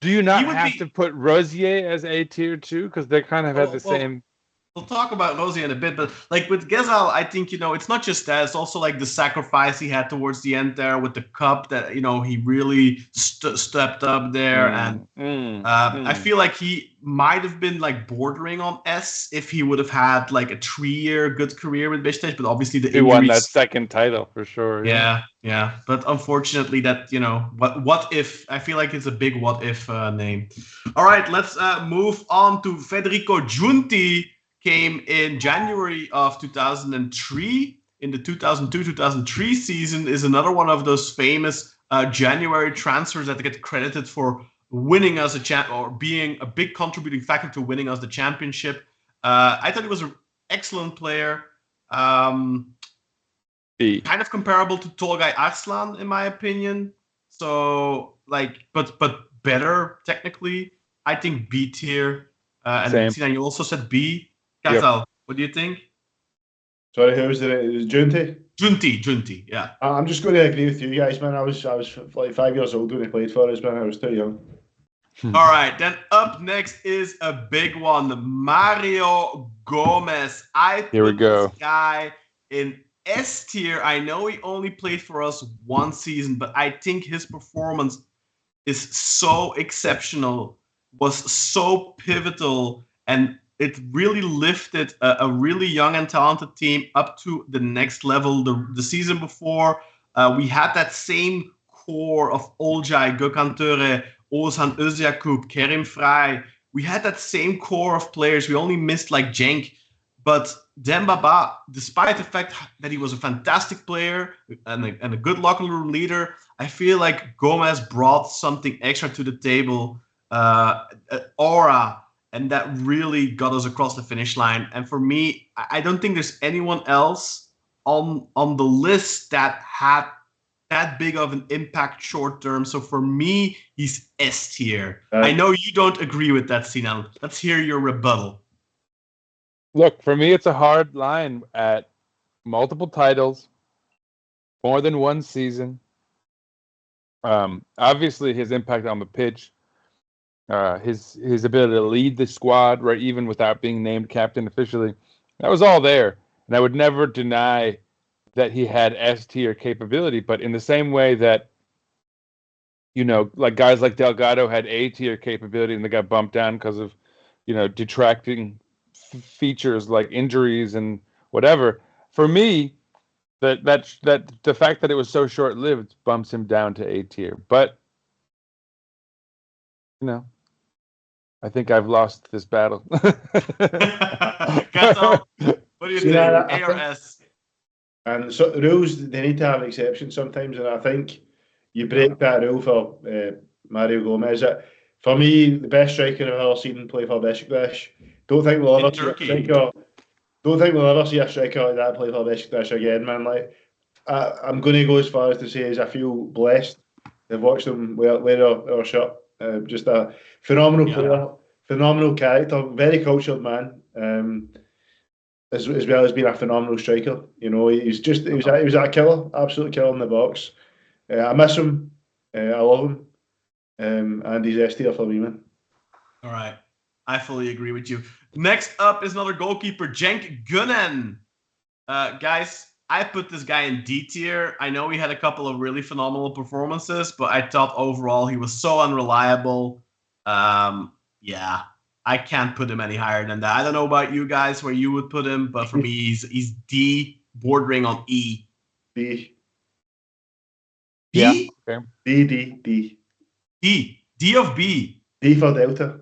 do you not have to put Rosier as A tier too? Because they kind of had the same. We'll talk about Rosier in a bit, but like with Ghezal, I think it's not just that; it's also like the sacrifice he had towards the end there with the cup. That he really stepped up there, I feel like he might have been like bordering on S if he would have had like a 3-year good career with Beşiktaş. But obviously he won that second title for sure. Yeah. But unfortunately, that what if? I feel like it's a big what if name. All right, let's move on to Federico Giunti. Came in January of 2003. In the 2002-2003 season is another one of those famous January transfers that get credited for winning us or being a big contributing factor to winning us the championship. I thought he was an excellent player. Kind of comparable to Tolgay Arslan in my opinion. So but better technically. I think B tier. And Sinan, you also said B. Ghezal, what do you think? Sorry, who was it? It was Giunti? Giunti, yeah. I'm just going to agree with you guys, man. I was like 5 years old when he played for us, man. I was too young. All right, then up next is a big one. Mario Gomez. Here we go. This guy in S tier. I know he only played for us one season, but I think his performance is so exceptional, was so pivotal, and it really lifted a really young and talented team up to the next level. The season before, we had that same core of Olcay, Gökhan Töre, Oğuzhan Özyakup, Kerim Frey. We had that same core of players. We only missed like Cenk. But Dembaba, despite the fact that he was a fantastic player and a good locker room leader, I feel like Gomez brought something extra to the table, aura, and that really got us across the finish line. And for me, I don't think there's anyone else on the list that had that big of an impact short term. So for me, he's S tier. I know you don't agree with that, Sinan. Let's hear your rebuttal. Look, for me, it's a hard line at multiple titles, more than one season. Obviously, his impact on the pitch, his ability to lead the squad, right, even without being named captain officially, that was all there. And I would never deny that he had S tier capability, but in the same way that, like guys like Delgado had A tier capability and they got bumped down because of, detracting features like injuries and whatever. For me, that the fact that it was so short-lived bumps him down to A tier. But I think I've lost this battle. Gato, what do you think? A or S? And so rules, they need to have exceptions sometimes, and I think you break that rule for Mario Gomez. For me, the best striker I've ever seen play for Beşiktaş. Don't think we'll ever see a striker like that play for Beşiktaş again, man. I'm going to go as far as to say I feel blessed to watch them wear our shirt. Just a phenomenal player, phenomenal character, very cultured man. As well as being a phenomenal striker. He was a killer, absolute killer in the box. I miss him. I love him. And he's S tier for me, man. All right. I fully agree with you. Next up is another goalkeeper, Cenk Günen. Guys, I put this guy in D tier. I know he had a couple of really phenomenal performances, but I thought overall he was so unreliable. Yeah, I can't put him any higher than that. I don't know about you guys where you would put him, but for me, he's D, bordering on E. D. B? Yeah. Okay. D of B. D for Delta.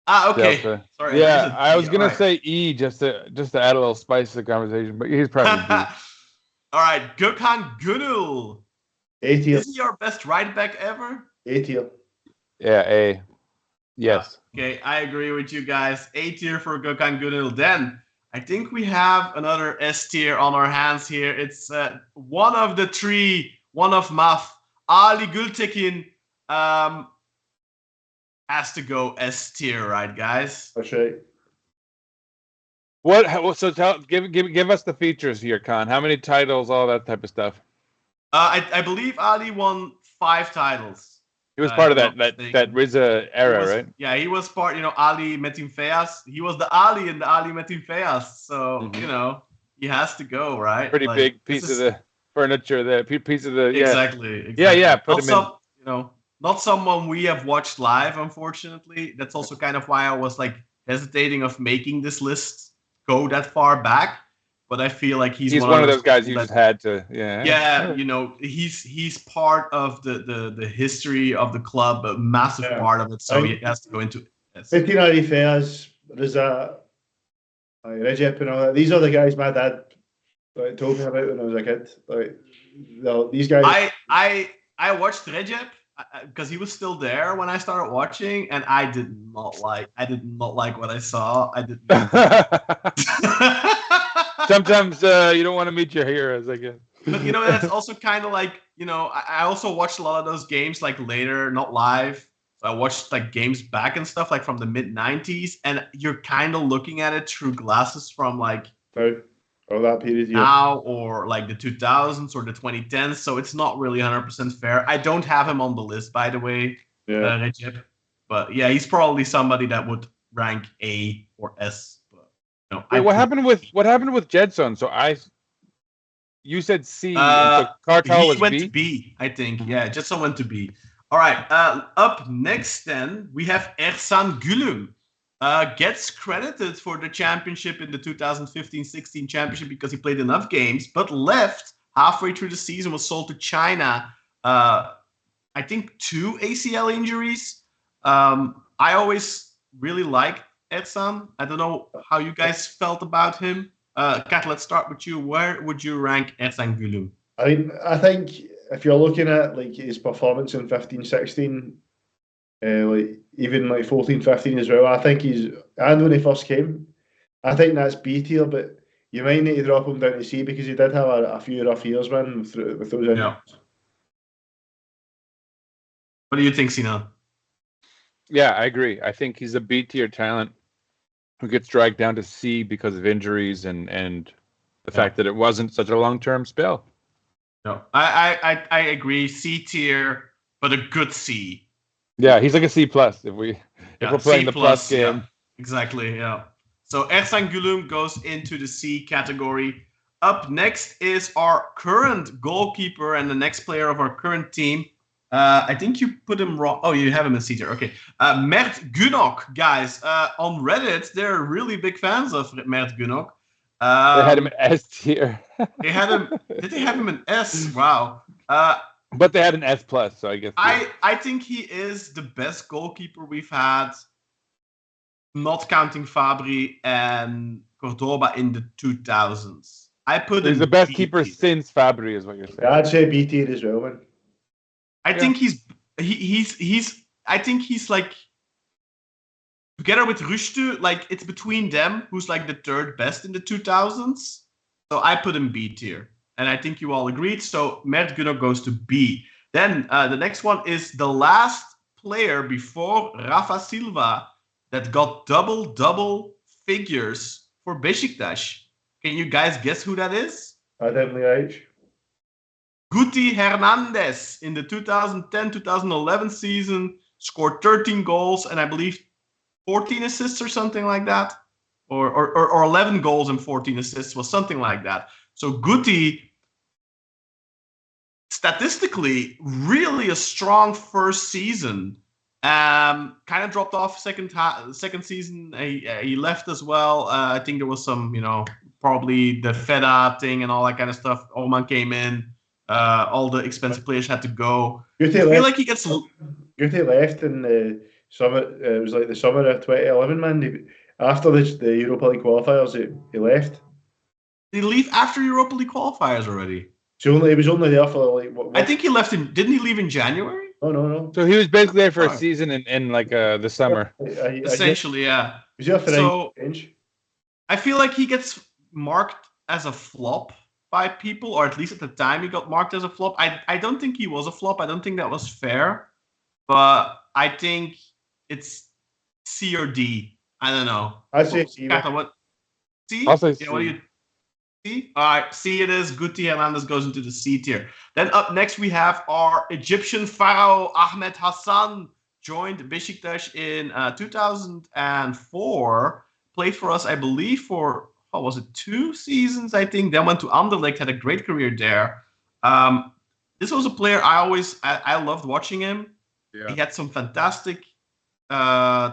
Okay. Delta. Sorry. Yeah, I was gonna right. say E just to add a little spice to the conversation, but he's probably D. All right, Gökhan Gönül. A tier. Is he our best right back ever? A tier. Yeah, A. Yes. Okay, I agree with you guys. A tier for Gökhan Gönül. Then I think we have another S tier on our hands here. It's one of the three, one of Maf. Ali Gültekin has to go S tier, right, guys? That's right. So give us the features here, Khan. How many titles, all that type of stuff. I believe Ali won 5 titles. He was part of that Riza era, right? Yeah, he was part. Ali Metin Feaz. He was the Ali in the Ali Metin Feaz. So he has to go, right? Pretty big piece of the furniture, the piece of the exactly. Yeah. Put him in. Not someone we have watched live, unfortunately. That's also kind of why I was like hesitating of making this list go that far back. But I feel like he's one of those guys you just had to, he's part of the history of the club, a massive part of it. So he has to go into it. Metin Ali Feaz, Riza, Recep, and all that. These are the guys my dad told me about when I was a kid. These guys. I watched Recep because he was still there when I started watching, and I did not like what I saw. I did. Sometimes you don't want to meet your heroes, I guess. But that's also kind of like I also watched a lot of those games like later, not live. So I watched like games back and stuff like from the mid '90s, and you're kind of looking at it through glasses from like that period now or like the 2000s or the 2010s. So it's not really 100% fair. I don't have him on the list, by the way, Recep. But yeah, he's probably somebody that would rank A or S. Wait, what happened with Jedson? So you said C. So Kartal was went to B, I think. Yeah, Jedson went to B. All right. Up next, then we have Ersan Gülüm. Gets credited for the championship in the 2015-16 championship because he played enough games, but left halfway through the season. Was sold to China. I think 2 ACL injuries. I always really liked Ersan. I don't know how you guys felt about him. Kat, let's start with you. Where would you rank Ersan Gülüm? I think if you're looking at like his performance in 15-16, even like 14-15 as well, I think and when he first came, I think that's B tier, but you might need to drop him down to C because he did have a few rough years, man, with those injuries. Yeah. What do you think, Sinan? Yeah, I agree. I think he's a B tier talent who gets dragged down to C because of injuries and the fact that it wasn't such a long-term spell. No, I agree. C tier, but a good C. Yeah, he's like a C plus if we're playing C the plus game. Yeah, exactly. Yeah. So Ersan Gülüm goes into the C category. Up next is our current goalkeeper and the next player of our current team. I think you put him wrong. Oh, you have him in C tier. Okay. Mert Günok, guys. On Reddit, they're really big fans of Mert Günok. They had him in S tier. They had him. Did they have him in S? Wow. But they had an S plus, so I guess. I think he is the best goalkeeper we've had, not counting Fabri and Cordoba in the 2000s. He's the best keeper since Fabri, is what you're saying. Yeah, I'd say B tier as well, man. I think he's like together with Rüştü, like it's between them who's like the third best in the 2000s. So I put him B tier, and I think you all agreed. So Mert Günok goes to B. Then the next one is the last player before Rafa Silva that got double figures for Beşiktaş. Can you guys guess who that is? Adem Ljajic. Guti Hernandez in the 2010-2011 season scored 13 goals and I believe 14 assists or something like that. or 11 goals and 14 assists, was something like that. So Guti, statistically, really a strong first season. Kind of dropped off second season. He left as well. I think there was some, probably the Feda thing and all that kind of stuff. Oman came in. All the expensive players had to go. I feel like he gets. Guti left in the summer. It was like the summer of 2011, man. After the Europa League qualifiers, he left. Did he leave after Europa League qualifiers already? So he was only there for like. What? I think he left in. Didn't he leave in January? Oh no. So he was basically there for a season in like the summer. Essentially, yeah. He was there for I feel like he gets marked as a flop by people, or at least at the time he got marked as a flop. I don't think he was a flop. I don't think that was fair. But I think it's C or D. I don't know. I'd say C. What? C? I'll say C. What do you? C? All right, C it is. Guti Hernandez goes into the C tier. Then up next we have our Egyptian pharaoh Ahmed Hassan, joined Beşiktaş in 2004. Played for us, I believe, for 2 seasons, I think. Then went to Anderlecht, had a great career there. This was a player I loved watching him. Yeah. He had some fantastic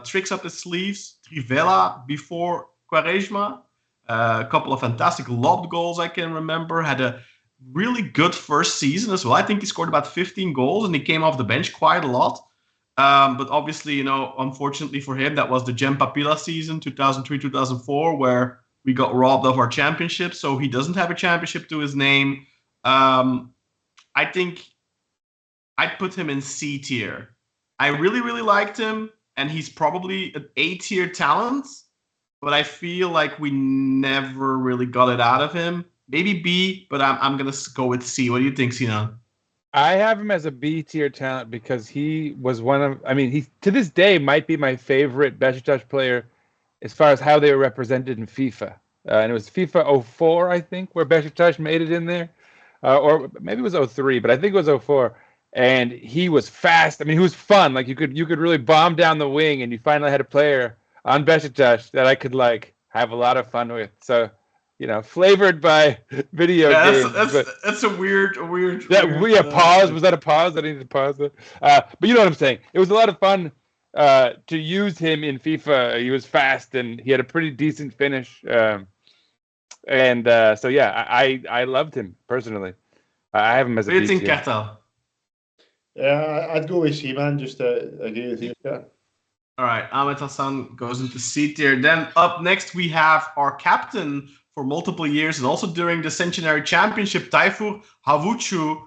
tricks up his sleeves. Trivela before Quaresma. A couple of fantastic lobbed goals I can remember. Had a really good first season as well. I think he scored about 15 goals and he came off the bench quite a lot. But obviously, unfortunately for him, that was the Gem Papila season, 2003-2004, where we got robbed of our championship. So he doesn't have a championship to his name. I think I'd put him in C tier. I really, really liked him, and he's probably an A tier talent, but I feel like we never really got it out of him. Maybe B, but I'm going to go with C. What do you think, Sinan? I have him as a B tier talent because he was he to this day might be my favorite Beşiktaş player as far as how they were represented in FIFA. And it was FIFA 04, I think, where Beşiktaş made it in there. Or maybe it was 03, but I think it was 04. And he was fast. He was fun. Like you could really bomb down the wing, and you finally had a player on Beşiktaş that I could have a lot of fun with. So, flavored by video games. That's a weird. Pause. Was that a pause? I needed to pause it. But you know what I'm saying. It was a lot of fun to use him in FIFA. He was fast and he had a pretty decent finish. So yeah, I loved him personally. I have him as a. What do you think, Kartal? Yeah, I'd go with C, man. Just to agree with you. Yeah. All right, Ahmed Hassan goes into C tier. Then up next we have our captain for multiple years and also during the Centenary Championship, Tayfur Havucu.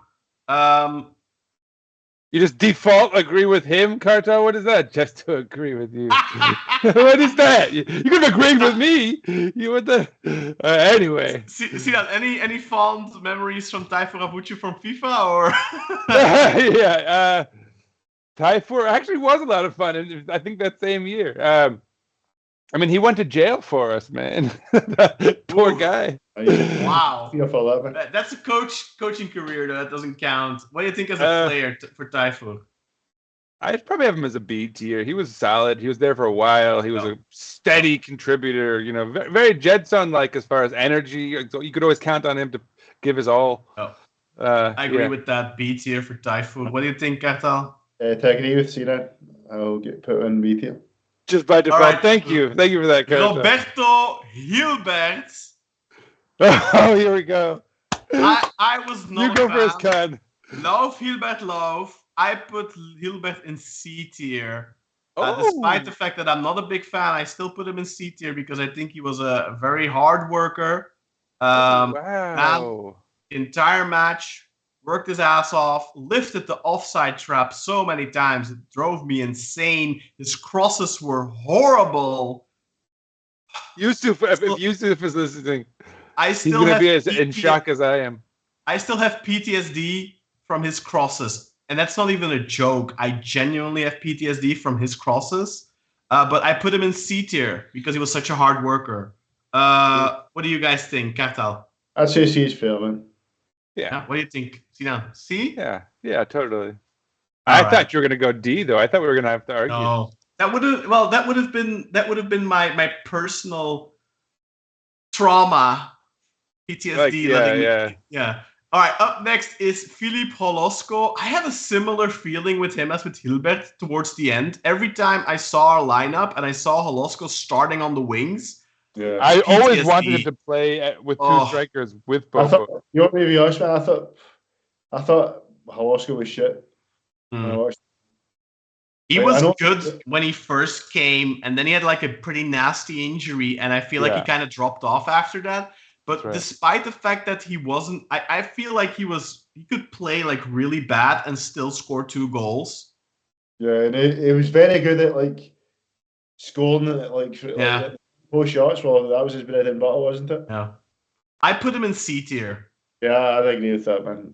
You just default agree with him, Kartal? What is that? Just to agree with you. What is that? You could have agreed with me. Anyway. See that? Any fond memories from Tayfur Havucu from FIFA or? Yeah. Tayfur actually was a lot of fun. And I think that same year. He went to jail for us, man. Poor guy. Wow. That's a coaching career, though. That doesn't count. What do you think as a player for Tayfur? I'd probably have him as a B tier. He was solid. He was there for a while. He was a steady contributor. Very Jedson-like as far as energy. You could always count on him to give his all. I agree with that. B tier for Tayfur. What do you think, Kartal? To agree with Sinan, I'll get put in B tier. Just by default. Right. Thank you for that, Kartal. Roberto Hilbert. Oh, here we go. I was not. You go first, Con. Love Hilbert, love. I put Hilbert in C tier. Despite the fact that I'm not a big fan, I still put him in C tier because I think he was a very hard worker. Wow. Entire match, worked his ass off, lifted the offside trap so many times. It drove me insane. His crosses were horrible. Yusuf, if Yusuf is listening, he's going to be as in shock as I am. I still have PTSD from his crosses. And that's not even a joke. I genuinely have PTSD from his crosses. But I put him in C tier because he was such a hard worker. What do you guys think, Kartal? I'd say C is fair, man. Yeah. What do you think, Sinan? C? Yeah, totally. I thought you were going to go D, though. I thought we were going to have to argue. No. That would have been my personal trauma, PTSD. Like, Yeah. All right, up next is Filip Holosko. I have a similar feeling with him as with Hilbert towards the end. Every time I saw our lineup and I saw Holosko starting on the wings, I always wanted him to play with two strikers with Bobo. You want me to be honest, man? I thought Holosko was shit. He was good when he first came, and then he had like a pretty nasty injury, and I feel like he kind of dropped off after that. But despite the fact that he wasn't, I feel like he could play like really bad and still score 2 goals. Yeah, and he was very good at like scoring like 4 shots. Well, that was his bread and butter, wasn't it? Yeah. I put him in C tier. Yeah, I agree with that, man.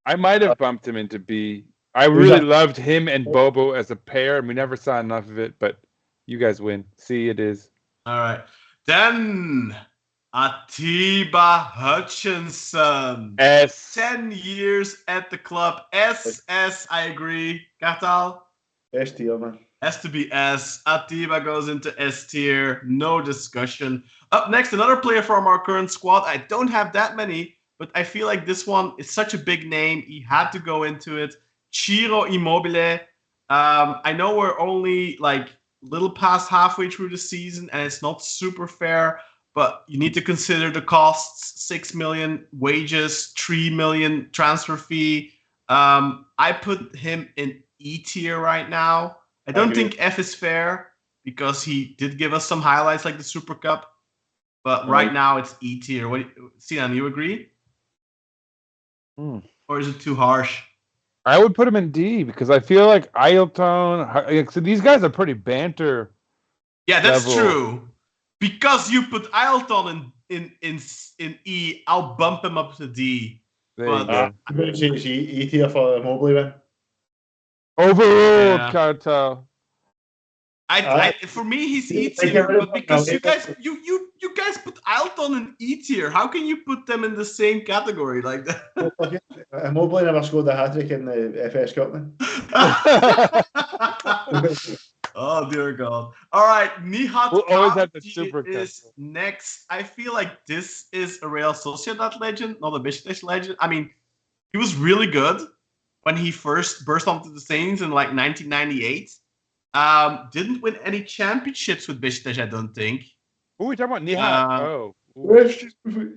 I might have bumped him into B. I really loved him and Bobo as a pair, and we never saw enough of it, but you guys win. C it is. All right. Then Atiba Hutchinson. S. 10 years at the club. S, I agree. Katal? S tier, man. Has to be S. Atiba goes into S tier. No discussion. Up next, another player from our current squad. I don't have that many, but I feel like this one is such a big name. He had to go into it. Ciro Immobile. I know we're only like little past halfway through the season, and it's not super fair, but you need to consider the costs: 6 million wages, 3 million transfer fee. I put him in E tier right now. I don't think F is fair because he did give us some highlights like the Super Cup, but right now it's E tier. Sinan, you agree? Or is it too harsh? I would put him in D because I feel like Ailton. So these guys are pretty banter. Yeah, that's true. Because you put Ailton in E, I'll bump him up to D. I'm going to change E tier for Immobile, man. Overruled, Cartel. For me, he's E tier, but because you guys put Ailton in E tier, how can you put them in the same category like that? Immobile never scored a hat-trick in the FS Cup, man. Oh dear God! All right, Nihat always have the Super Cup is next. I feel like this is a Real Sociedad legend, not a Beşiktaş legend. I mean, he was really good when he first burst onto the scenes in like 1998. Didn't win any championships with Beşiktaş, I don't think. Who are we talking about? Nihat.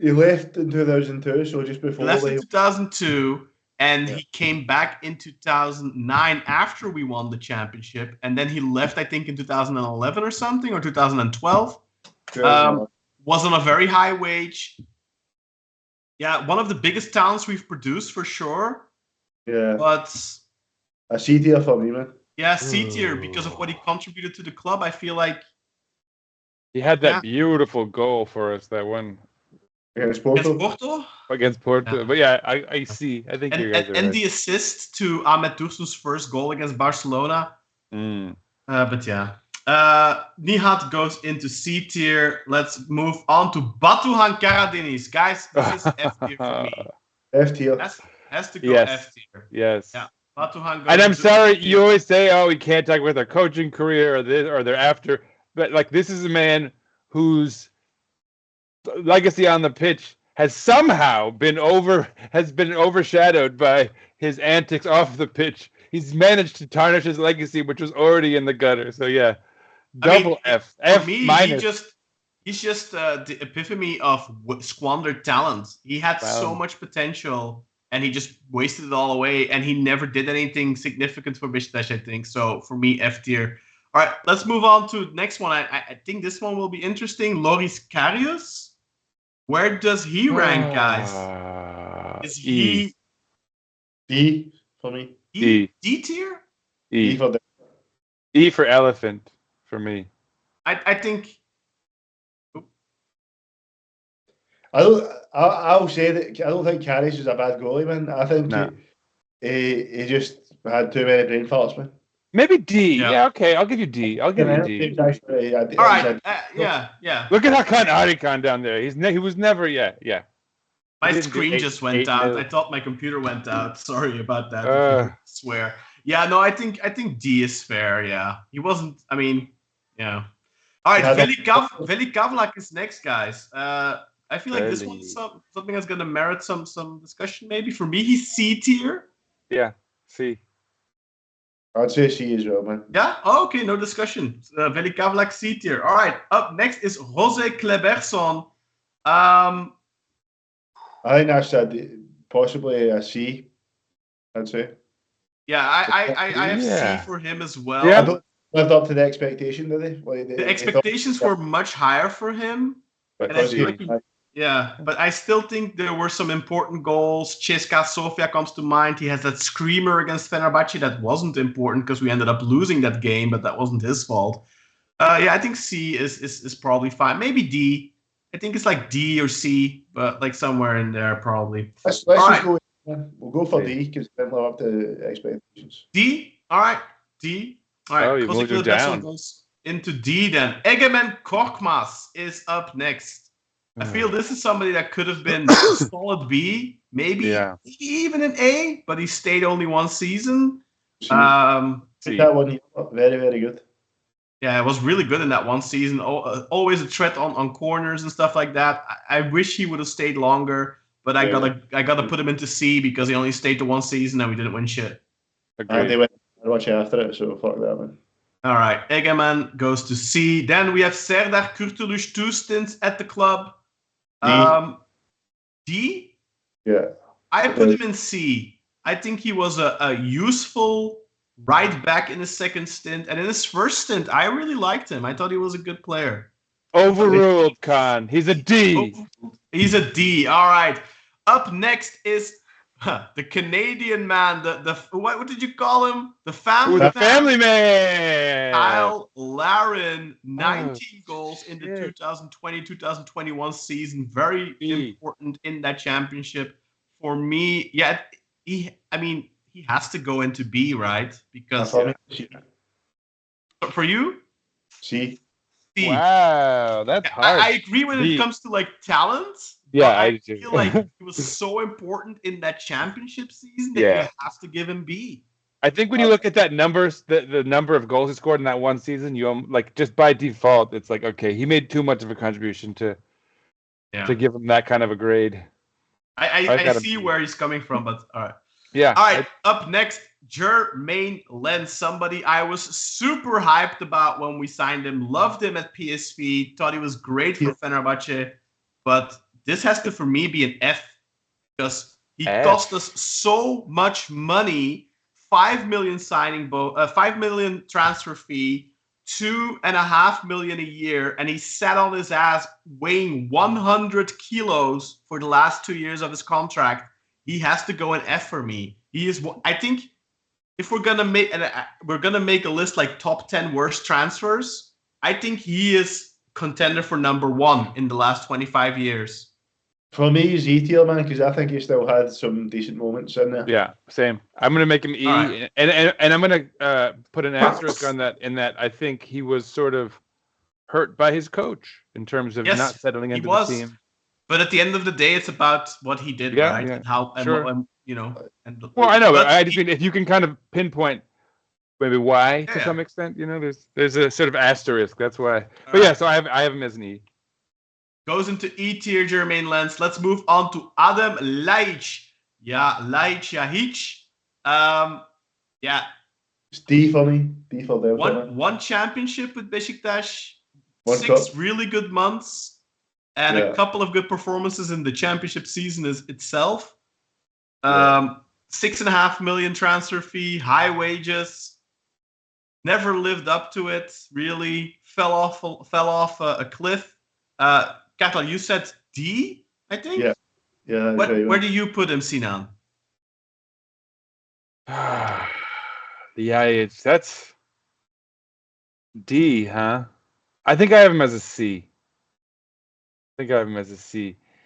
He left in 2002, so just before. He left in 2002, and he came back in 2009 after we won the championship, and then he left, I think, in 2011 or something, or 2012. Was on a very high wage. Yeah, one of the biggest talents we've produced for sure. Yeah. But a C tier for me, man. Yeah, C tier because of what he contributed to the club. I feel like he had that beautiful goal for us, that one against Porto. Yeah. But yeah, I see. I think you guys are and right. the assist to Ahmed Dursun's first goal against Barcelona. But yeah, Nihat goes into C tier. Let's move on to Batuhan Karadeniz, guys. This is F tier for me. F tier has to go F tier. Yes. Yeah. And I'm sorry, you always say, "Oh, we can't talk about their coaching career or this or their after," but like this is a man whose legacy on the pitch has somehow been overshadowed by his antics off the pitch. He's managed to tarnish his legacy, which was already in the gutter. So yeah, F. For me, minus. He's just the epitome of squandered talent. He had so much potential. And he just wasted it all away, and he never did anything significant for Beşiktaş, I think. So for me, F tier. All right, let's move on to the next one. I think this one will be interesting. Loris Karius. Where does he rank, guys? Is he D for me? D tier? E for elephant for me. I think. I'll say that I don't think Karius is a bad goalie, man. I think he just had too many brain farts, man. Maybe D. Yeah, okay. I'll give you D. All right. Yeah. Look at Hakan Arikan down there. He was never. Yeah. My screen just went out. I thought my computer went out. Sorry about that. I swear. Yeah. No. I think D is fair. Yeah. He wasn't. I mean. Yeah. All right. Veli Kavlak is next, guys. I feel like this one's something that's going to merit some discussion. Maybe for me, he's C tier. Yeah, C. I'd say C as well, man. Yeah. Oh, okay. No discussion. Veli Kavlak C tier. All right. Up next is Jose Kleberson. I think that's possibly a C. I'd say. Yeah, I have C for him as well. Yeah. I don't lived up to the expectation, did they? Like the expectations were much higher for him. But I still think there were some important goals. CSKA Sofia comes to mind. He has that screamer against Fenerbahce that wasn't important because we ended up losing that game, but that wasn't his fault. I think C is probably fine. Maybe D. I think it's like D or C, but like somewhere in there probably. Let's just go. We'll go for D because then we'll have the expectations. D. All right. D. All right. You moved it down. Goes into D then. Egemen Korkmaz is up next. I feel this is somebody that could have been a solid B, maybe even an A, but he stayed only one season. That one, very, very good. Yeah, it was really good in that one season. Always a threat on corners and stuff like that. I wish he would have stayed longer, but I gotta put him into C because he only stayed to one season and we didn't win shit. And they went much after it, so fuck that, man. All right, Egemen goes to C. Then we have Serdar Kurtuluş, 2 stints at the club. D? Yeah. I put him in C. I think he was a useful right back in his second stint. And in his first stint, I really liked him. I thought he was a good player. Overruled, Khan. He's a D. He's a D. All right. Up next is the Canadian man. The what did you call him? The family man. Kyle Larin, 19 goals in the 2020-2021 season. Very important in that championship. For me, he has to go into B, right? Because for you? C. Wow, that's hard. I agree when it comes to like talent. Yeah, I feel like he was so important in that championship season that you have to give him B. I think when you look at that numbers, the number of goals he scored in that one season, you like just by default, it's like okay, he made too much of a contribution to give him that kind of a grade. I see where he's coming from, but all right. Yeah. All right. Up next, Jermaine Lens, somebody I was super hyped about when we signed him. Loved him at PSV. Thought he was great for Fenerbahce, but this has to, for me, be an F because he cost us so much money. 5 million signing 5 million transfer fee, 2.5 million a year, and he sat on his ass weighing 100 kilos for the last 2 years of his contract. He has to go an F for me. He is. I think if we're gonna make a list like top 10 worst transfers, I think he is contender for number 1 in the last 25 years. For me, he's E tier, man, because I think he still had some decent moments in there. Yeah, same. I'm gonna make him E, and I'm gonna put an asterisk on that. In that, I think he was sort of hurt by his coach in terms of not settling into the team. But at the end of the day, it's about what he did, right? And how, and well, I know, but I just mean if you can kind of pinpoint maybe why to some extent, there's a sort of asterisk. That's why. But so I have him as an E. Goes into E tier, Jermaine Lens. Let's move on to Adam Laic. Laic. It's D for me. D for them. One championship with Beşiktash. 6 cup. really good months. And a couple of good performances in the championship season itself. 6.5 million transfer fee, high wages. Never lived up to it. Really fell off a cliff. Katal, you said D, I think. Yeah. Where do you put him, Sinan? That's D, huh? I think I have him as a C. Yeah.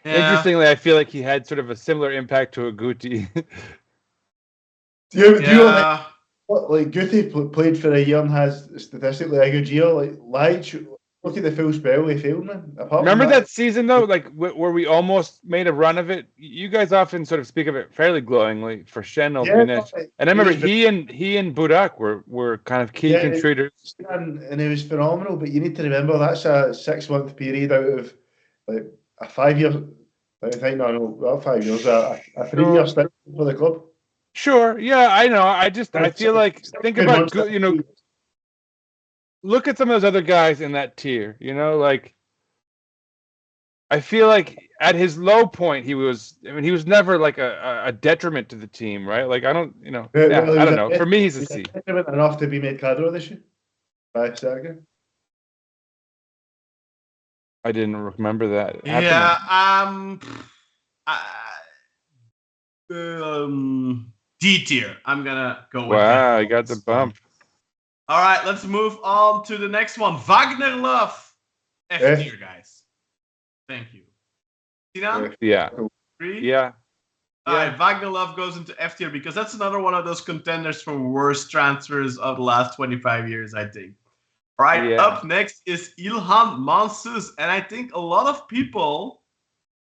Interestingly, I feel like he had sort of a similar impact to a Guti. Guti played for a year and has statistically a good year. Like Lige, look at the full spell he failed, man. Remember that season though, like where we almost made a run of it. You guys often sort of speak of it fairly glowingly for Shenel, Ganesh. And I remember he and Burak were kind of key contributors. And he was phenomenal. But you need to remember that's a 6-month period out of like a 5-year. I think not 5 years. A 3-year stint for the club. Sure. Yeah, I know. I feel like think about look at some of those other guys in that tier. Like I feel like at his low point he was never like a detriment to the team, right? Like I don't. I don't know. For me, he's a C. Enough to be made cadre this year by Sergen. I didn't remember that. D tier. I'm gonna go with that. Wow, I got the bump. All right, let's move on to the next one. Wagner Love, F tier, guys. Thank you. Sinan? Yeah. Agree? Yeah. All right, Wagner Love goes into F tier because that's another one of those contenders for worst transfers of the last 25 years, I think. All right, Up next is Ilhan Mansuz, and I think a lot of people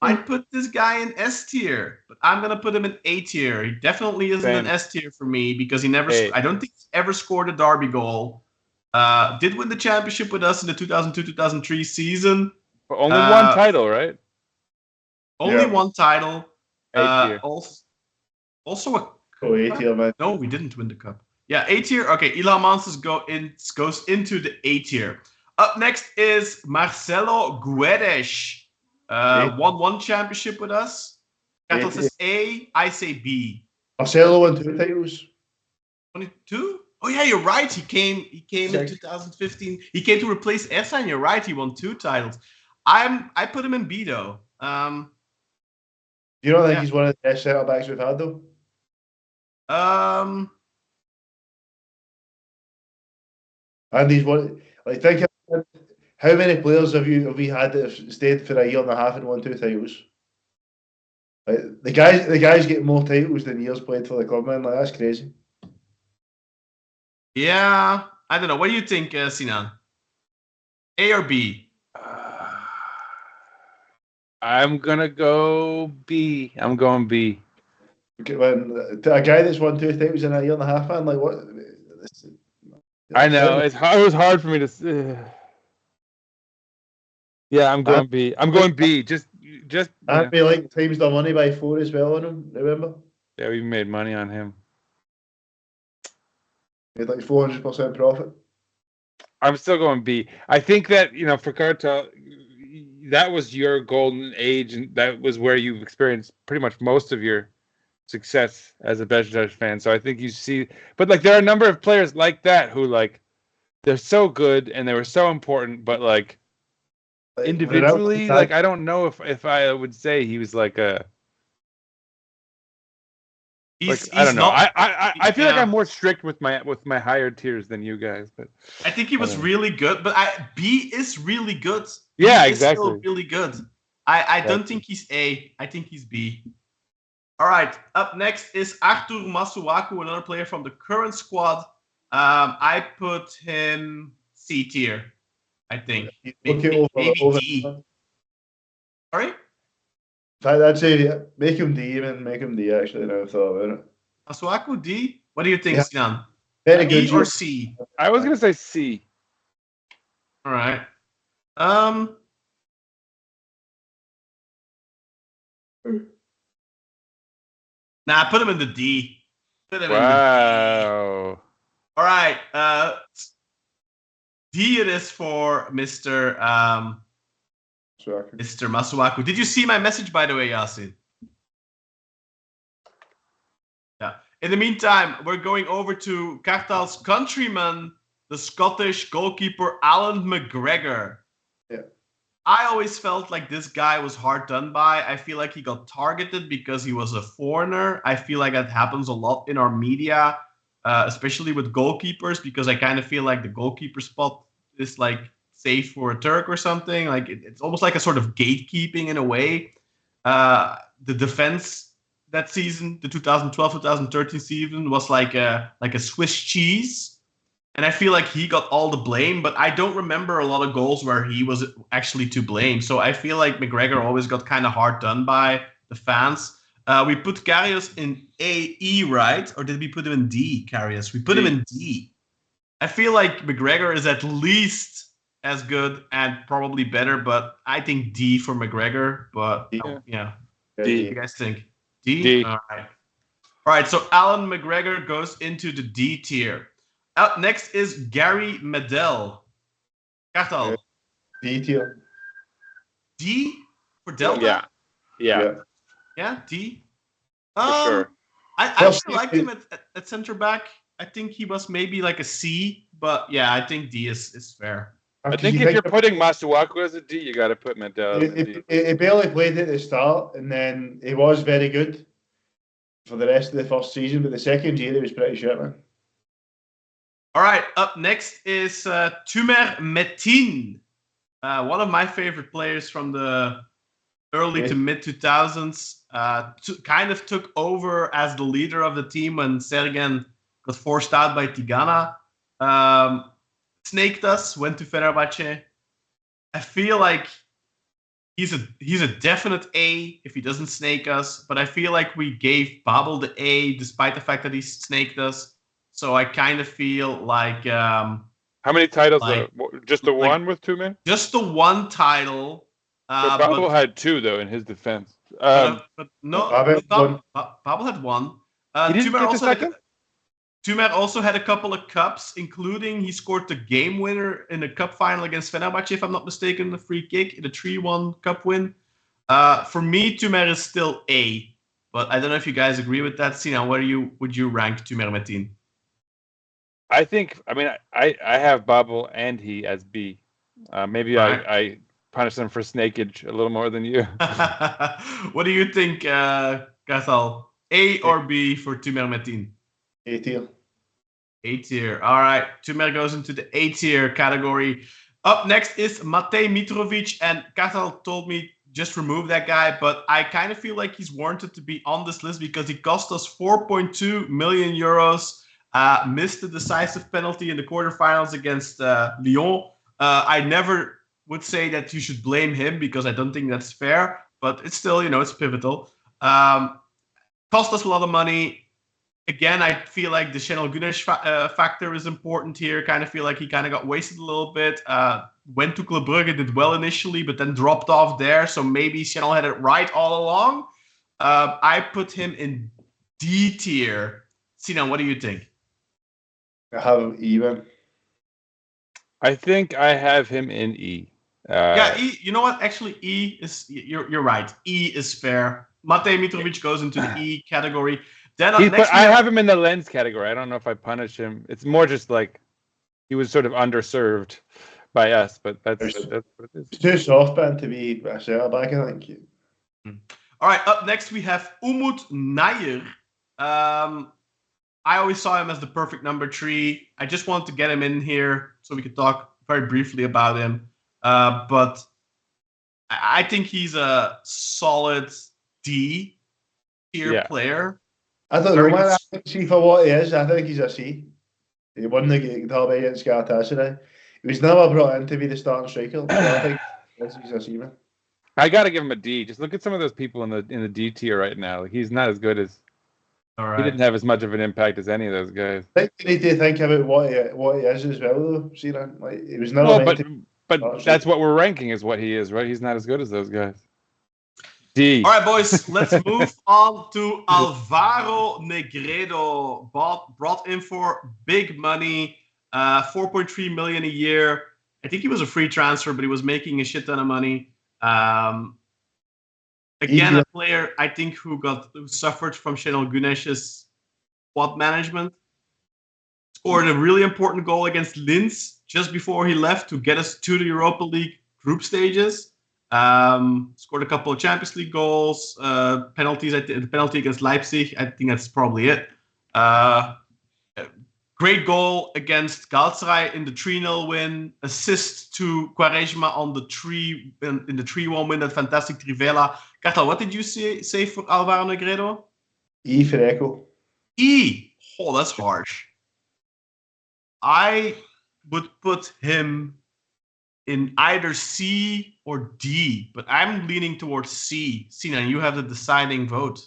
might put this guy in S tier, but I'm gonna put him in A tier. He definitely isn't an S tier for me because he never. I don't think he's ever scored a derby goal. Did win the championship with us in the 2002-2003 season. But only one title, right? Only one title. A tier. Also a. A tier, man. No, we didn't win the cup. Yeah, A tier. Okay, Ilhan Mansuz goes into the A tier. Up next is Marcelo Guedes. Won one championship with us. Kettle says A, I say B. Marcelo won 2 titles. 22? Oh yeah, you're right. He came in 2015. He came to replace Essa, and you're right. He won 2 titles. I put him in B though. You don't think he's one of the best centre backs we've had though? And he's one. Like, think how many players have we had that have stayed for a year and a half and won 2 titles? Like, the guys get more titles than years played for the club, man. Like, that's crazy. Yeah, I don't know. What do you think, Sinan? A or B? I'm gonna go B. I'm going B. When a guy that's won 2 titles in a year and a half, man, like what? I know it was hard for me to. Yeah, I'm going B. I'm going B. Just. I'd be like times the money by 4 as well on him. Remember? Yeah, we made money on him. Made like 400% profit. I'm still going B. I think that for Cartel, that was your golden age, and that was where you experienced pretty much most of your success as a Beşiktaş fan. So I think you see, but like there are a number of players like that who like they're so good and they were so important, but like individually, like I don't know if I would say he was like a. I don't know. I feel like I'm more strict with my higher tiers than you guys, but I think he was really good. But B is really good. Yeah, he exactly. Is still really good. I don't think he's A. I think he's B. All right. Up next is Artur Masuaku, another player from the current squad. I put him C tier. I think. Maybe D. Sorry? I'd say make him D, man. Make him D, actually, now I've thought about it. Masuaku D? What do you think, Sinan? Very good. E or C? I was going to say C. All right. Nah, put him in the D. Put him in the D. All right. D it is for Mr. Mr. Masuaku. Did you see my message, by the way, Yasin? Yeah. In the meantime, we're going over to Kartal's countryman, the Scottish goalkeeper Alan McGregor. Yeah. I always felt like this guy was hard done by. I feel like he got targeted because he was a foreigner. I feel like that happens a lot in our media, especially with goalkeepers, because I kind of feel like the goalkeeper spot is like safe for a Turk or something. Like it's almost like a sort of gatekeeping in a way. The defense that season, the 2012-2013 season, was like a Swiss cheese. And I feel like he got all the blame, but I don't remember a lot of goals where he was actually to blame. So I feel like McGregor always got kind of hard done by the fans. We put Karius in A-E, right? Or did we put him in D, Karius? We put him in D. I feel like McGregor is at least as good and probably better, but I think D for McGregor. But yeah. What do you guys think? D? All right, so Alan McGregor goes into the D tier. Up next is Gary Medel. Kartal. D tier. D for Delta? Yeah, D? for sure. I actually liked him at center back. I think he was maybe like a C, but yeah, I think D is fair. I think if you're putting Masuaku as a D, you got to put Medel as a D. He barely played at the start, and then he was very good for the rest of the first season, but the second year he was pretty shit, man. All right, up next is Tumer Metin, one of my favorite players from the early to mid 2000s. Kind of took over as the leader of the team when Sergen got forced out by Tigana. Snaked us, went to Fenerbahce. I feel like he's a definite A if he doesn't snake us, but I feel like we gave Babel the A despite the fact that he snaked us. So I kind of feel like how many titles? Just the one with Tumer? Just the one title. But Babel had two though in his defense. But Babel had one. He didn't get the second? Tumer also had a couple of cups, including he scored the game winner in the cup final against Fenerbahce, if I'm not mistaken, the free kick in a 3-1 cup win. For me, Tumer is still A, but I don't know if you guys agree with that. Sinan, where would you rank Tumer Metin? I have Babel and he as B. Maybe I punish them for snakeage a little more than you. What do you think, Gasal? A or B for Tumer Metin? A tier. A tier. All right. Tumer goes into the A tier category. Up next is Matej Mitrovic, and Gasal told me just remove that guy, but I kind of feel like he's warranted to be on this list because he cost us 4.2 million euros. Missed the decisive penalty in the quarterfinals against Lyon. I never would say that you should blame him because I don't think that's fair, but it's still, it's pivotal. Cost us a lot of money. Again, I feel like the Şenol Güneş factor is important here. Kind of feel like he kind of got wasted a little bit. Went to Club Brugge, did well initially, but then dropped off there. So maybe Şenol had it right all along. I put him in D tier. Sinan, what do you think? I have him even. I think I have him in E. E. You know what? Actually, E is. You're right. E is fair. Matej Mitrovic goes into the E category. Then I have him in the lens category. I don't know if I punish him. It's more just like he was sort of underserved by us, but that's what it is. It's too soft, man, to be a centre back, I think. All right, up next we have Umut Nair. I always saw him as the perfect number 3. I just wanted to get him in here so we could talk very briefly about him. But I think he's a solid D tier player. I don't know, man. I think C for what he is. I think he's a C. He won the derby against Galatasaray. He was never brought in to be the starting striker. So I think he's a C, man. I got to give him a D. Just look at some of those people in the D tier right now. He's not as good as. All right. He didn't have as much of an impact as any of those guys. I think you need to think about what he is as well, though. See that? Like he was never. But that's what we're ranking is what he is, right? He's not as good as those guys. D. All right, boys. Let's move on to Alvaro Negredo. Brought in for big money, 4.3 million a year. I think he was a free transfer, but he was making a shit ton of money. Again, a player I think who suffered from Şenol Güneş's squad management. Scored a really important goal against Linz just before he left to get us to the Europa League group stages. Scored a couple of Champions League goals, penalties. The penalty against Leipzig, I think that's probably it. Great goal against Galatasaray in the 3-0 win. Assist to Quaresma on the 3-1 win. That fantastic Trivela. Kartal, what did you say for Alvaro Negredo? E for Echo. E. Oh, that's harsh. I would put him in either C or D, but I'm leaning towards C. Sinan, you have the deciding vote.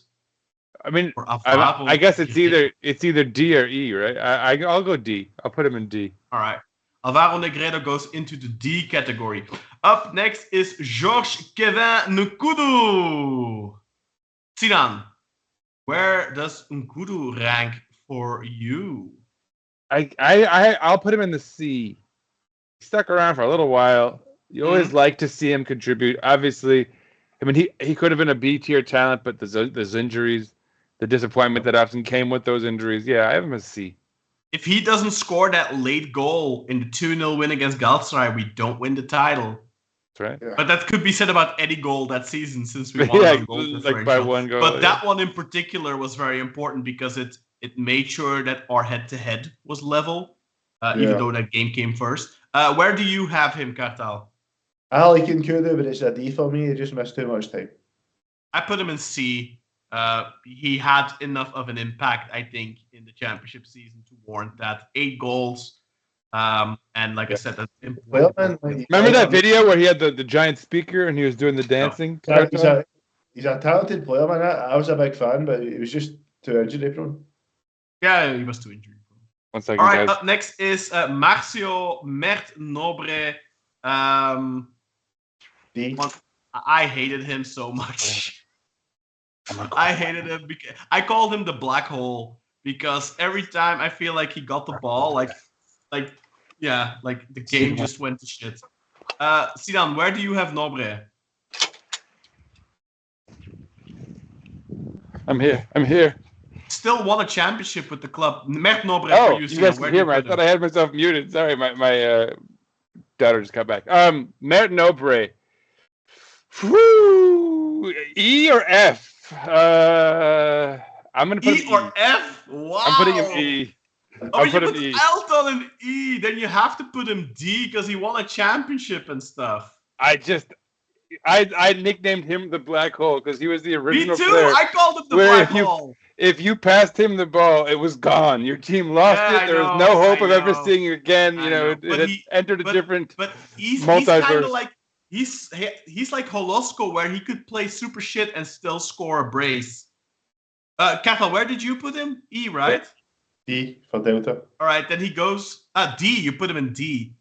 I mean, I guess it's either D or E, right? I'll go D. I'll put him in D. All right. Alvaro Negredo goes into the D category. Up next is Georges Kevin Nkudu. Sinan, where does Nkudu rank for you? I'll put him in the C. He stuck around for a little while. You always like to see him contribute. Obviously, I mean, he could have been a B-tier talent, but there's injuries, the disappointment that often came with those injuries. Yeah, I have him as C. If he doesn't score that late goal in the 2-0 win against Galatasaray, we don't win the title. That's right. Yeah. But that could be said about any goal that season since we won goal like by one goal. But that one in particular was very important because it made sure that our head-to-head was level, even though that game came first. Where do you have him, Kartal? I like Nkudu, but it's a D for me. He just missed too much time. I put him in C. He had enough of an impact, I think, in the championship season to warrant that. 8 goals. And like I said, that's important. Well, man, remember that video where he had the giant speaker and he was doing the dancing? No. He's a talented player, man. I was a big fan, but he was just too injury prone. Yeah, he was too injury prone. 1 second, all right, guys. Up next is Marcio Mert Nobre. I hated him so much. I hated him because I called him the black hole because every time I feel like he got the ball, like the game just went to shit. Sinan, where do you have Nobre? I'm here. Still won a championship with the club. Mert Nobre for you. You guys can hear me. I thought I had myself muted. Sorry, my daughter just got back. Mert Nobre. Woo! E or F? I'm gonna put E or F? Wow. I'm putting him E. Oh, you put Elton in E, then you have to put him D because he won a championship and stuff. I nicknamed him the black hole because he was the original player. Me too. I called him the black hole. If you passed him the ball, it was gone. Your team lost it. There was no hope of ever seeing you again. You know, it had entered a different. But he's kind of like he's like Holosko, where he could play super shit and still score a brace. Kathal, where did you put him? E, right? D for Delta. All right, then he goes D. You put him in D.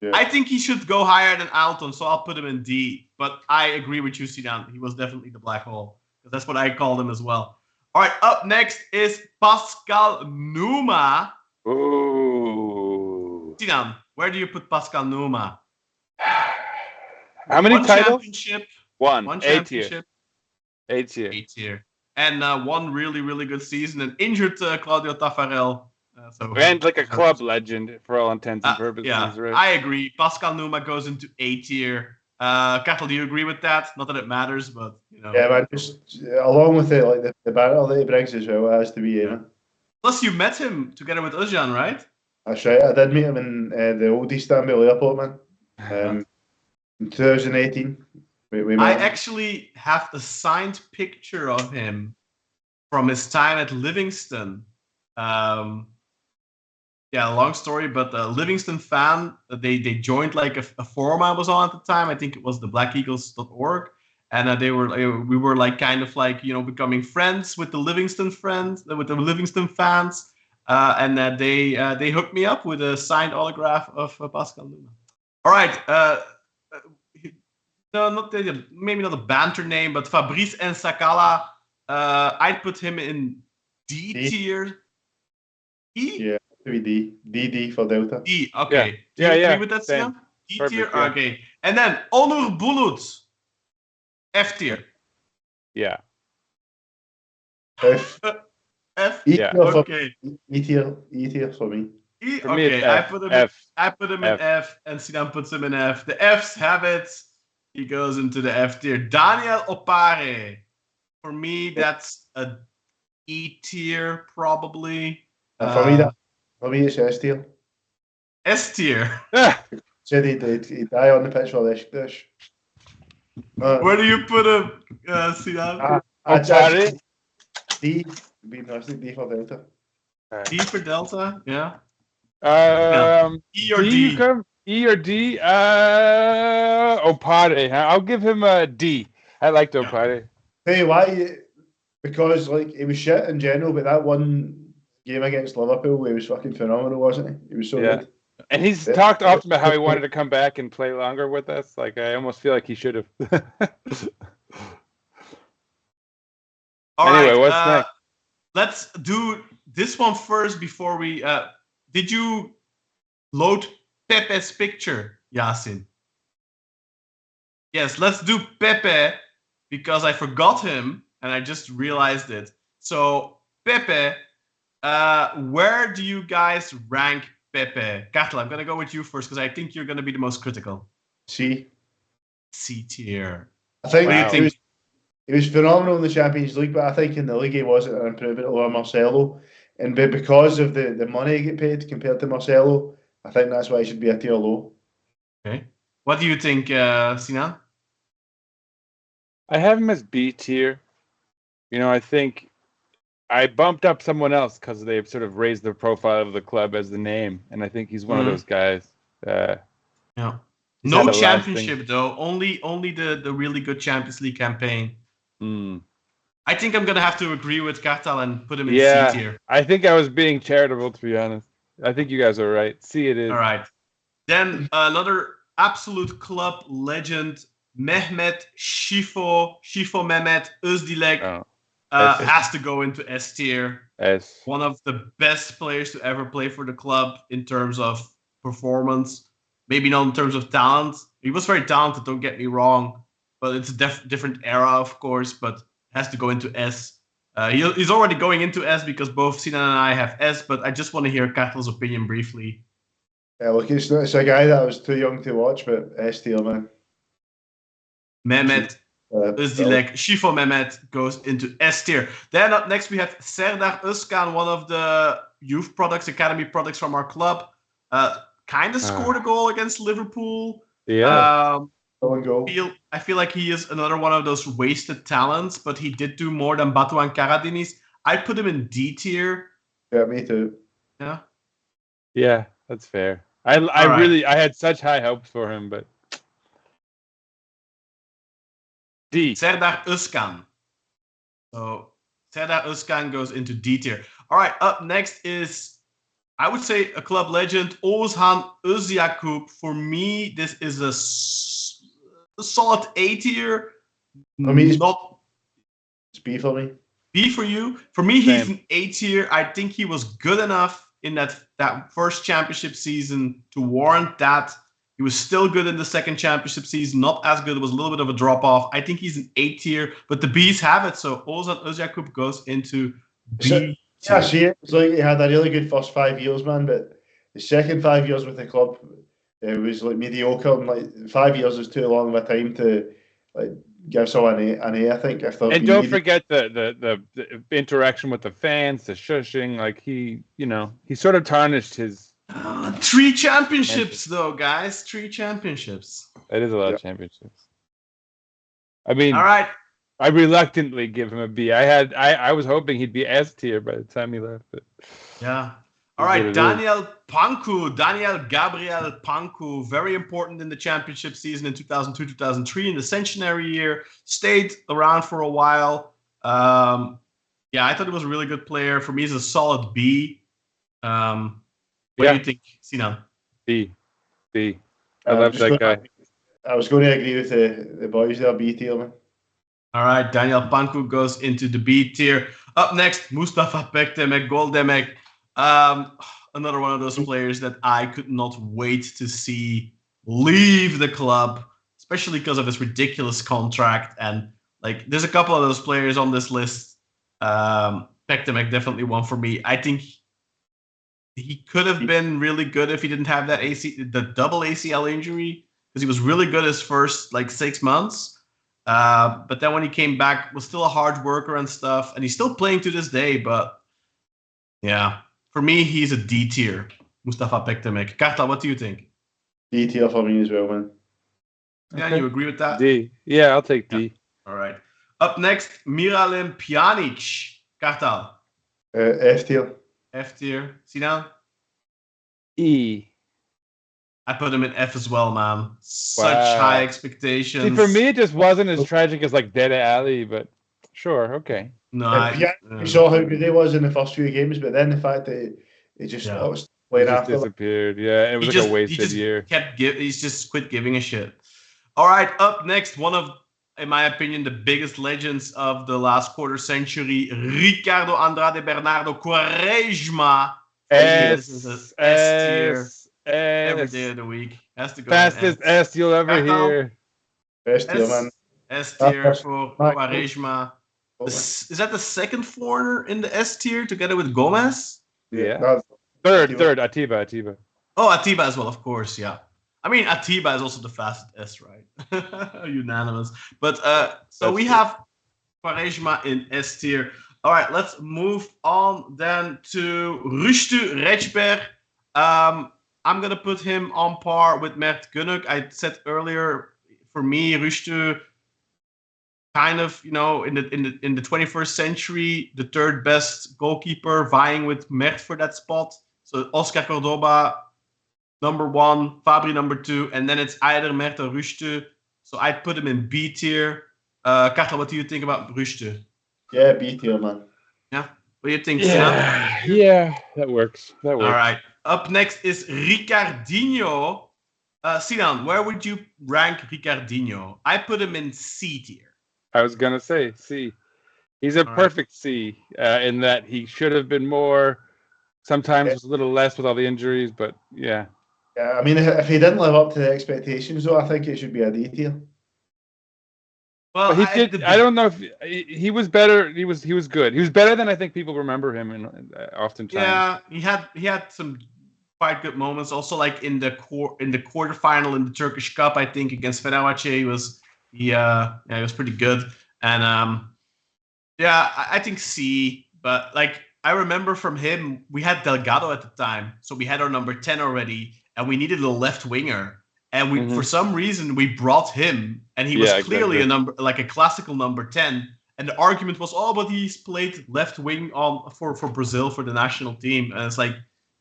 Yeah. I think he should go higher than Alton, so I'll put him in D. But I agree with you, Sinan. He was definitely the black hole. That's what I called him as well. All right, up next is Pascal Nouma. Ooh. Sinan, where do you put Pascal Nouma? How many titles? Championship. One championship. A tier. A tier. And one really, really good season. And injured Claudio Taffarel. And like a club legend for all intents and purposes. Yeah, right? I agree. Pascal Nouma goes into A tier. Kathal, do you agree with that? Not that it matters, but you know. Yeah, man. Just along with it, like the battle that he brings as well, it has to be. Plus, you met him together with Özcan, right? That's right. I did meet him in the old Istanbul airport, man. In 2018. We I actually have a signed picture of him from his time at Livingston. Long story, but the Livingston fan, they joined like a forum I was on at the time. I think it was the blackeagles.org. And we were like kind of like, becoming friends with the Livingston fans. And they hooked me up with a signed autograph of Pascal Nouma. All right. No, maybe not a banter name, but Fabrice Nsakala. I'd put him in D tier. E? Yeah, maybe D. D for Delta. D, okay. Yeah. Do you agree with that, Sam? D tier? Yeah. Okay. And then Onur Bulut. F tier. Yeah. F. F? Yeah. Okay. E tier for me. E? For okay. me it's F. I put him in F, and Sinan puts him in F. The Fs have it. He goes into the F tier. Daniel Opare. For me, that's a E tier, probably. For me, it's S tier. S tier. Said he'd die on the pitch for Beşiktaş. Where do you put him, Sinan? Opare. D. D for Delta. D for Delta, yeah. E or D? E or D? Opare. I'll give him a D. I liked Opare. Tell you why? Because he was shit in general, but that one game against Liverpool, he was fucking phenomenal, wasn't he? He was so good. And he's talked often about how he wanted to come back and play longer with us. Like, I almost feel like he should have. Anyway, what's next? Let's do this one first before we... did you load Pepe's picture, Yasin? Yes, let's do Pepe because I forgot him and I just realized it. So, Pepe, where do you guys rank Pepe? Katel, I'm going to go with you first because I think you're going to be the most critical. C tier. I think he was phenomenal in the Champions League, but I think in the league he wasn't an improvement over Marcelo. And because of the money he get paid compared to Marcelo, I think that's why he should be a tier low. Okay. What do you think, Sinan? I have him as B tier. I think I bumped up someone else because they've sort of raised the profile of the club as the name, and I think he's one of those guys. Yeah. No championship though. Only the really good Champions League campaign. I think I'm gonna have to agree with Katal and put him in C tier. I think I was being charitable, to be honest. I think you guys are right. C it is. All right. Then another absolute club legend, Mehmet Şifo Mehmet Özdilek. Has to go into S tier. S. One of the best players to ever play for the club in terms of performance. Maybe not in terms of talent. He was very talented, don't get me wrong. But it's a different era, of course. But has to go into S. He's already going into S because both Sinan and I have S. But I just want to hear Katel's opinion briefly. Yeah, look, it's a guy that I was too young to watch, but S tier, man. Mehmet Özdilek, Şifo Mehmet goes into S tier. Then up next we have Serdar Özkan, one of the youth products, academy products from our club. Kind of scored a goal against Liverpool. Yeah. I feel like he is another one of those wasted talents, but he did do more than Batuhan Karadinis. I put him in D tier. Yeah, me too. Yeah. Yeah, that's fair. I had such high hopes for him, but D. Serdar Özkan. So Serdar Özkan goes into D tier. All right, up next is, I would say, a club legend, Oğuzhan Özyakup. For me, this is a solid A tier. I mean, it's B for me. B for you. For me, he's an A tier. I think he was good enough in that first championship season to warrant that. He was still good in the second championship season, not as good. It was a little bit of a drop-off. I think he's an A tier, but the Bs have it. So Oğuzhan Özyakup goes into B tier. Yeah, see, it was like he had a really good first 5 years, man, but the second 5 years with the club, it was like mediocre. And like 5 years is too long of a time to like give someone an A, I think. And don't forget the interaction with the fans, the shushing. Like he sort of tarnished his. 3 championships, though, guys. 3 championships. That is a lot of championships. I mean, all right. I reluctantly give him a B. I was hoping he'd be S tier by the time he left. But yeah. All right, Daniel Gabriel Panku, very important in the championship season in 2002-2003 in the centenary year. Stayed around for a while. Yeah, I thought he was a really good player. For me, he's a solid B. What do you think, Sinan? B. I love that guy. I was going to agree with the boys there, B tier, man. All right, Daniel Panku goes into the B tier. Up next, Mustafa Bekdemek, Goldemek. Another one of those players that I could not wait to see leave the club, especially because of his ridiculous contract. And like, there's a couple of those players on this list. Bekdemek definitely one for me. I think he could have been really good if he didn't have that the double ACL injury, because he was really good his first 6 months. But then when he came back, was still a hard worker and stuff, and he's still playing to this day. But yeah, for me, he's a D tier. Mustafa Bekdemek. Katal, what do you think? D tier for me as well, man. Yeah, okay. You agree with that? D. Yeah, I'll take D. Yeah. All right. Up next, Miralem Pjanic. Katal. F tier. F tier. Sinan? E. I put him in F as well, man. Such high expectations. See, for me, it just wasn't as tragic as Dele Alli, but sure, okay. No, you saw how good he was in the first few games, but then the fact that it just playing just after that. disappeared. Yeah, it was like a wasted year. He's just quit giving a shit. All right, up next, one of, in my opinion, the biggest legends of the last quarter century, Ricardo Andrade Bernardo Quaresma. This is an S tier every day of the week. Has to go fastest S you'll ever hear. Best tier, man. S tier for Quaresma. Is that the second foreigner in the S tier together with Gomez? Yeah. Third, Atiba. Oh, Atiba as well, of course, yeah. I mean, Atiba is also the fastest S, right? Unanimous. But so we have Quaresma in S tier. All right, let's move on then to Rüştü Reçber. I'm going to put him on par with Mert Günok. I said earlier, for me, Rüştü kind of, in the 21st century, the third best goalkeeper, vying with Mert for that spot. So Oscar Cordoba, number 1, Fabri number 2, and then it's either Mert or Rüştü. So I'd put him in B tier. Karel, what do you think about Rüştü? Yeah, B tier, man. Yeah? What do you think, Sinan? Yeah, that works. All right. Up next is Ricardinho. Sinan, where would you rank Ricardinho? I put him in C tier. I was going to say C. He's a perfect C in that he should have been more. Sometimes it was a little less with all the injuries, but yeah. Yeah, I mean, if he didn't live up to the expectations, though, I think it should be a D tier. Well, but he did. I don't know if he was better. He was good. He was better than I think people remember him. Oftentimes. Yeah, he had some quite good moments. Also, like in the quarterfinal in the Turkish Cup, I think against Fenerbahce, he was pretty good. And I think C. But like I remember from him, we had Delgado at the time, so we had our number 10 already, and we needed a left winger. And we, for some reason, we brought him, and he was clearly a classical number 10. And the argument was, but he's played left wing for Brazil for the national team. And it's like,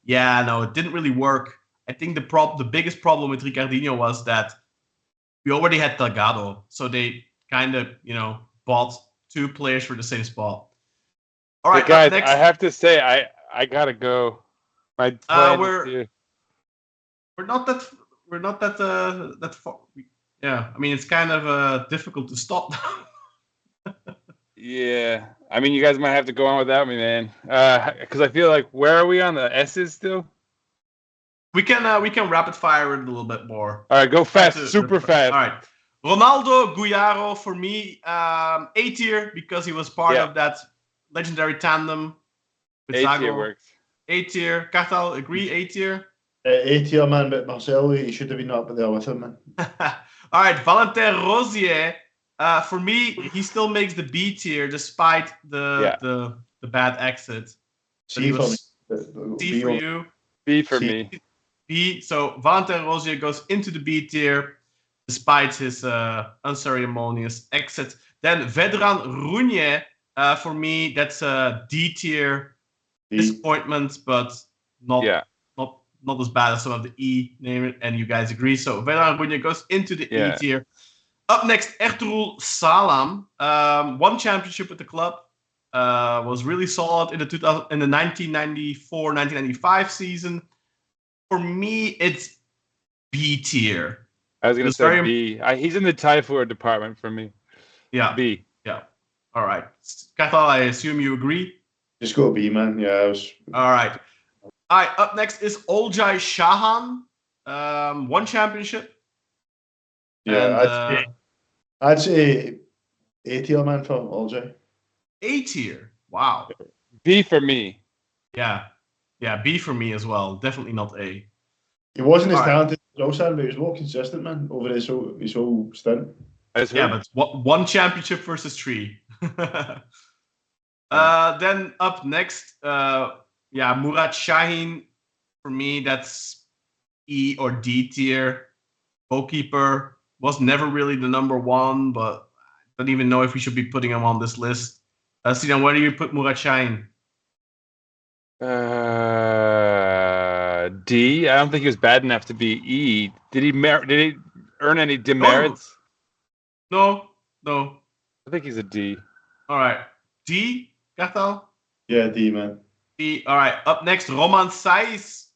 it didn't really work. I think the biggest problem with Ricardinho was that we already had Delgado, so they kind of bought 2 players for the same spot. All right, guys, next, I have to say, I gotta go. My plan we're not that. We're not that far. Yeah, I mean, it's kind of difficult to stop now. Yeah, I mean, you guys might have to go on without me, man. Because I feel like, where are we on the S's still? We can rapid fire it a little bit more. All right, go fast, super fast. All right, Ronaldo Guyaro for me, A tier because he was part of that legendary tandem with Zago. A tier works. A tier. Kartal, agree? A tier. A tier, man, but Marcelo, he should have been up there with him, man. All right, Valentin Rosier. For me, he still makes the B tier despite the bad exit. C for me. C for you. B for me. B. So Valentin Rosier goes into the B tier despite his unceremonious exit. Then Vedran Runje, for me, that's a D tier. Disappointment, but not as bad as some of the E, name it, and you guys agree. So Vedran Runje goes into the E tier. Up next, Ertuğrul Sağlam. 1 championship with the club. Was really solid in the 1994-1995 season. For me, it's B tier. I was going to say B. He's in the typhoid department for me. Yeah. B. Yeah. All right. Kartal, I assume you agree? Just go B, man. Yeah. All right. All right. Up next is Olcay Şahan. 1 championship. Yeah, I'd say A tier, man, for Olcay. A tier. Wow. B for me. Yeah. Yeah, B for me as well. Definitely not A. He wasn't as talented as Olcay, but he was more consistent, man, over his whole stint. Yeah, but 1 championship versus 3. Then up next, Murat Şahin. For me, that's E or D tier. Goalkeeper was never really the number 1, but I don't even know if we should be putting him on this list. Sinan, where do you put Murat Şahin? D. I don't think he was bad enough to be E. Did he earn any demerits? No. I think he's a D. All right. D, Kartal? Yeah, D, man. D. All right. Up next, Roman Saiz.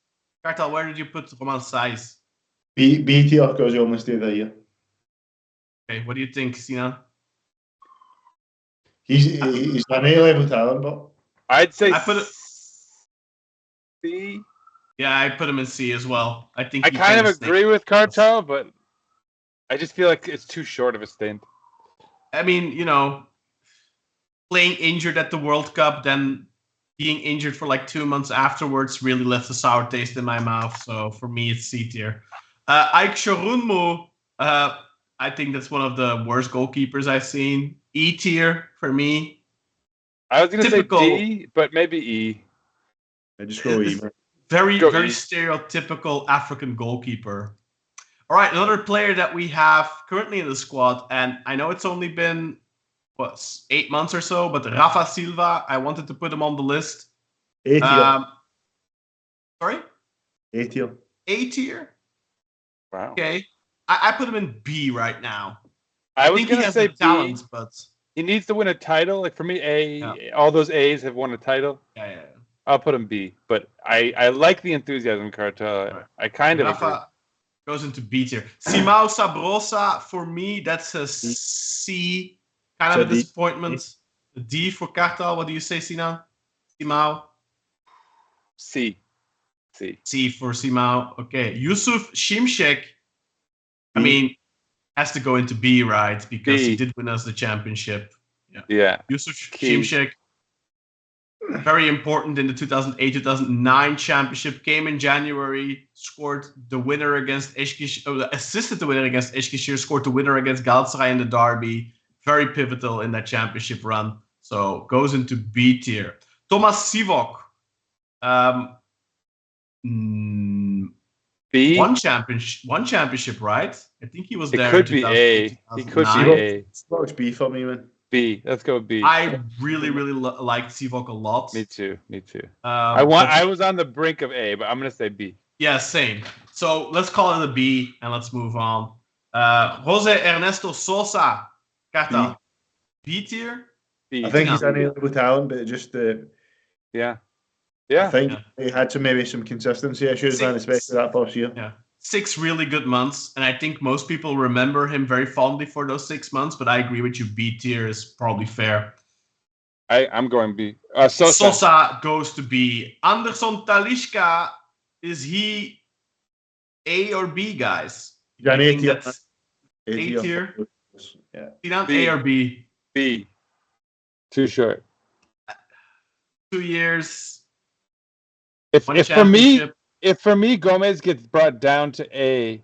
Cartel, where did you put Roman Sais? B tier because he only stayed a year. Okay, what do you think, Sinan? He's an A-level talent, but I'd say I put it. C. Yeah, I put him in C as well. I think I he kind of finished agree with Cartel, but I just feel like it's too short of a stint. I mean, playing injured at the World Cup, then being injured for like 2 months afterwards really left a sour taste in my mouth. So for me, it's C tier. Ike Shorunmu, I think that's one of the worst goalkeepers I've seen. E tier for me. I was going to say Typical. D, but maybe E. I just go E. Very, Go very E. stereotypical African goalkeeper. All right, another player that we have currently in the squad, and I know it's only been 8 months or so, but Rafa Silva, I wanted to put him on the list. A tier. Sorry? A tier. A tier? Wow. Okay. I put him in B right now. I was think going he to has say the talents, B. but He needs to win a title. Like for me, A. Yeah. All those A's have won a title. yeah. I'll put him B. But I like the enthusiasm, Cartel. Right. I kind of agree. Rafa goes into B tier. Simao Sabrosa, for me, that's a C. Kind of a disappointment. A D for Cartel. What do you say, Sinan? Simao? C. C for Simao. Okay. Yusuf Shimshek, I mean, has to go into B, right? Because he did win us the championship. Yeah. Yusuf Shimshek, very important in the 2008-2009 championship. Came in January, scored the winner against Eskişehir, assisted the winner against Eskişehir, scored the winner against Galatasaray in the derby. Very pivotal in that championship run. So goes into B tier. Thomas Sivok. B. One championship, right? I think he was there. It could be A. He could be A. Sivok's B for me, man. B. Let's go B. I really, really liked Sivok a lot. Me too. I was on the brink of A, but I'm gonna say B. Yeah, same. So let's call it a B and let's move on. Jose Ernesto Sosa, Cartel. B tier. B. I think he's an A-level talent, but just yeah. I think he had some consistency issues, man, especially that first year. Yeah. 6 really good months, and I think most people remember him very fondly for those 6 months, but I agree with you, B tier is probably fair. I'm going B. Sosa goes to B. Anderson Talisca, is he A or B, guys? He's an A tier. A tier? Yeah. A or B? B. Too short. 2 years. If for me Gomez gets brought down to A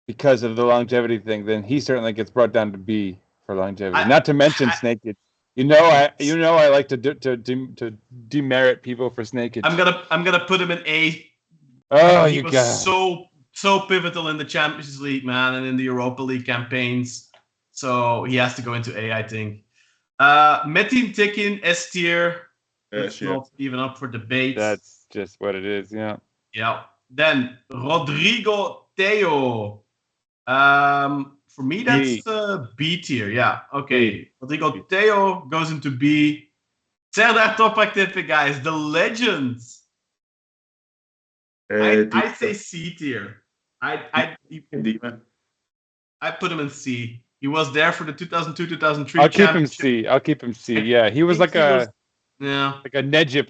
because of the longevity thing, then he certainly gets brought down to B for longevity. Not to mention snakeage. I like to demerit people for snakeage. I'm gonna put him in A. Oh, he was so pivotal in the Champions League, man, and in the Europa League campaigns. So he has to go into A, I think. Metin Tekin, S tier. It's not even up for debate. That's just what it is, yeah. Yeah. Then Rodrigo Teo. For me, that's B tier. Yeah. Okay. B. Rodrigo Teo goes into B. Serdar Toprak, guys, the legends. I say C tier. I put him in C. He was there for the 2002-2003 I'll keep him C. Yeah, he was like a Nejip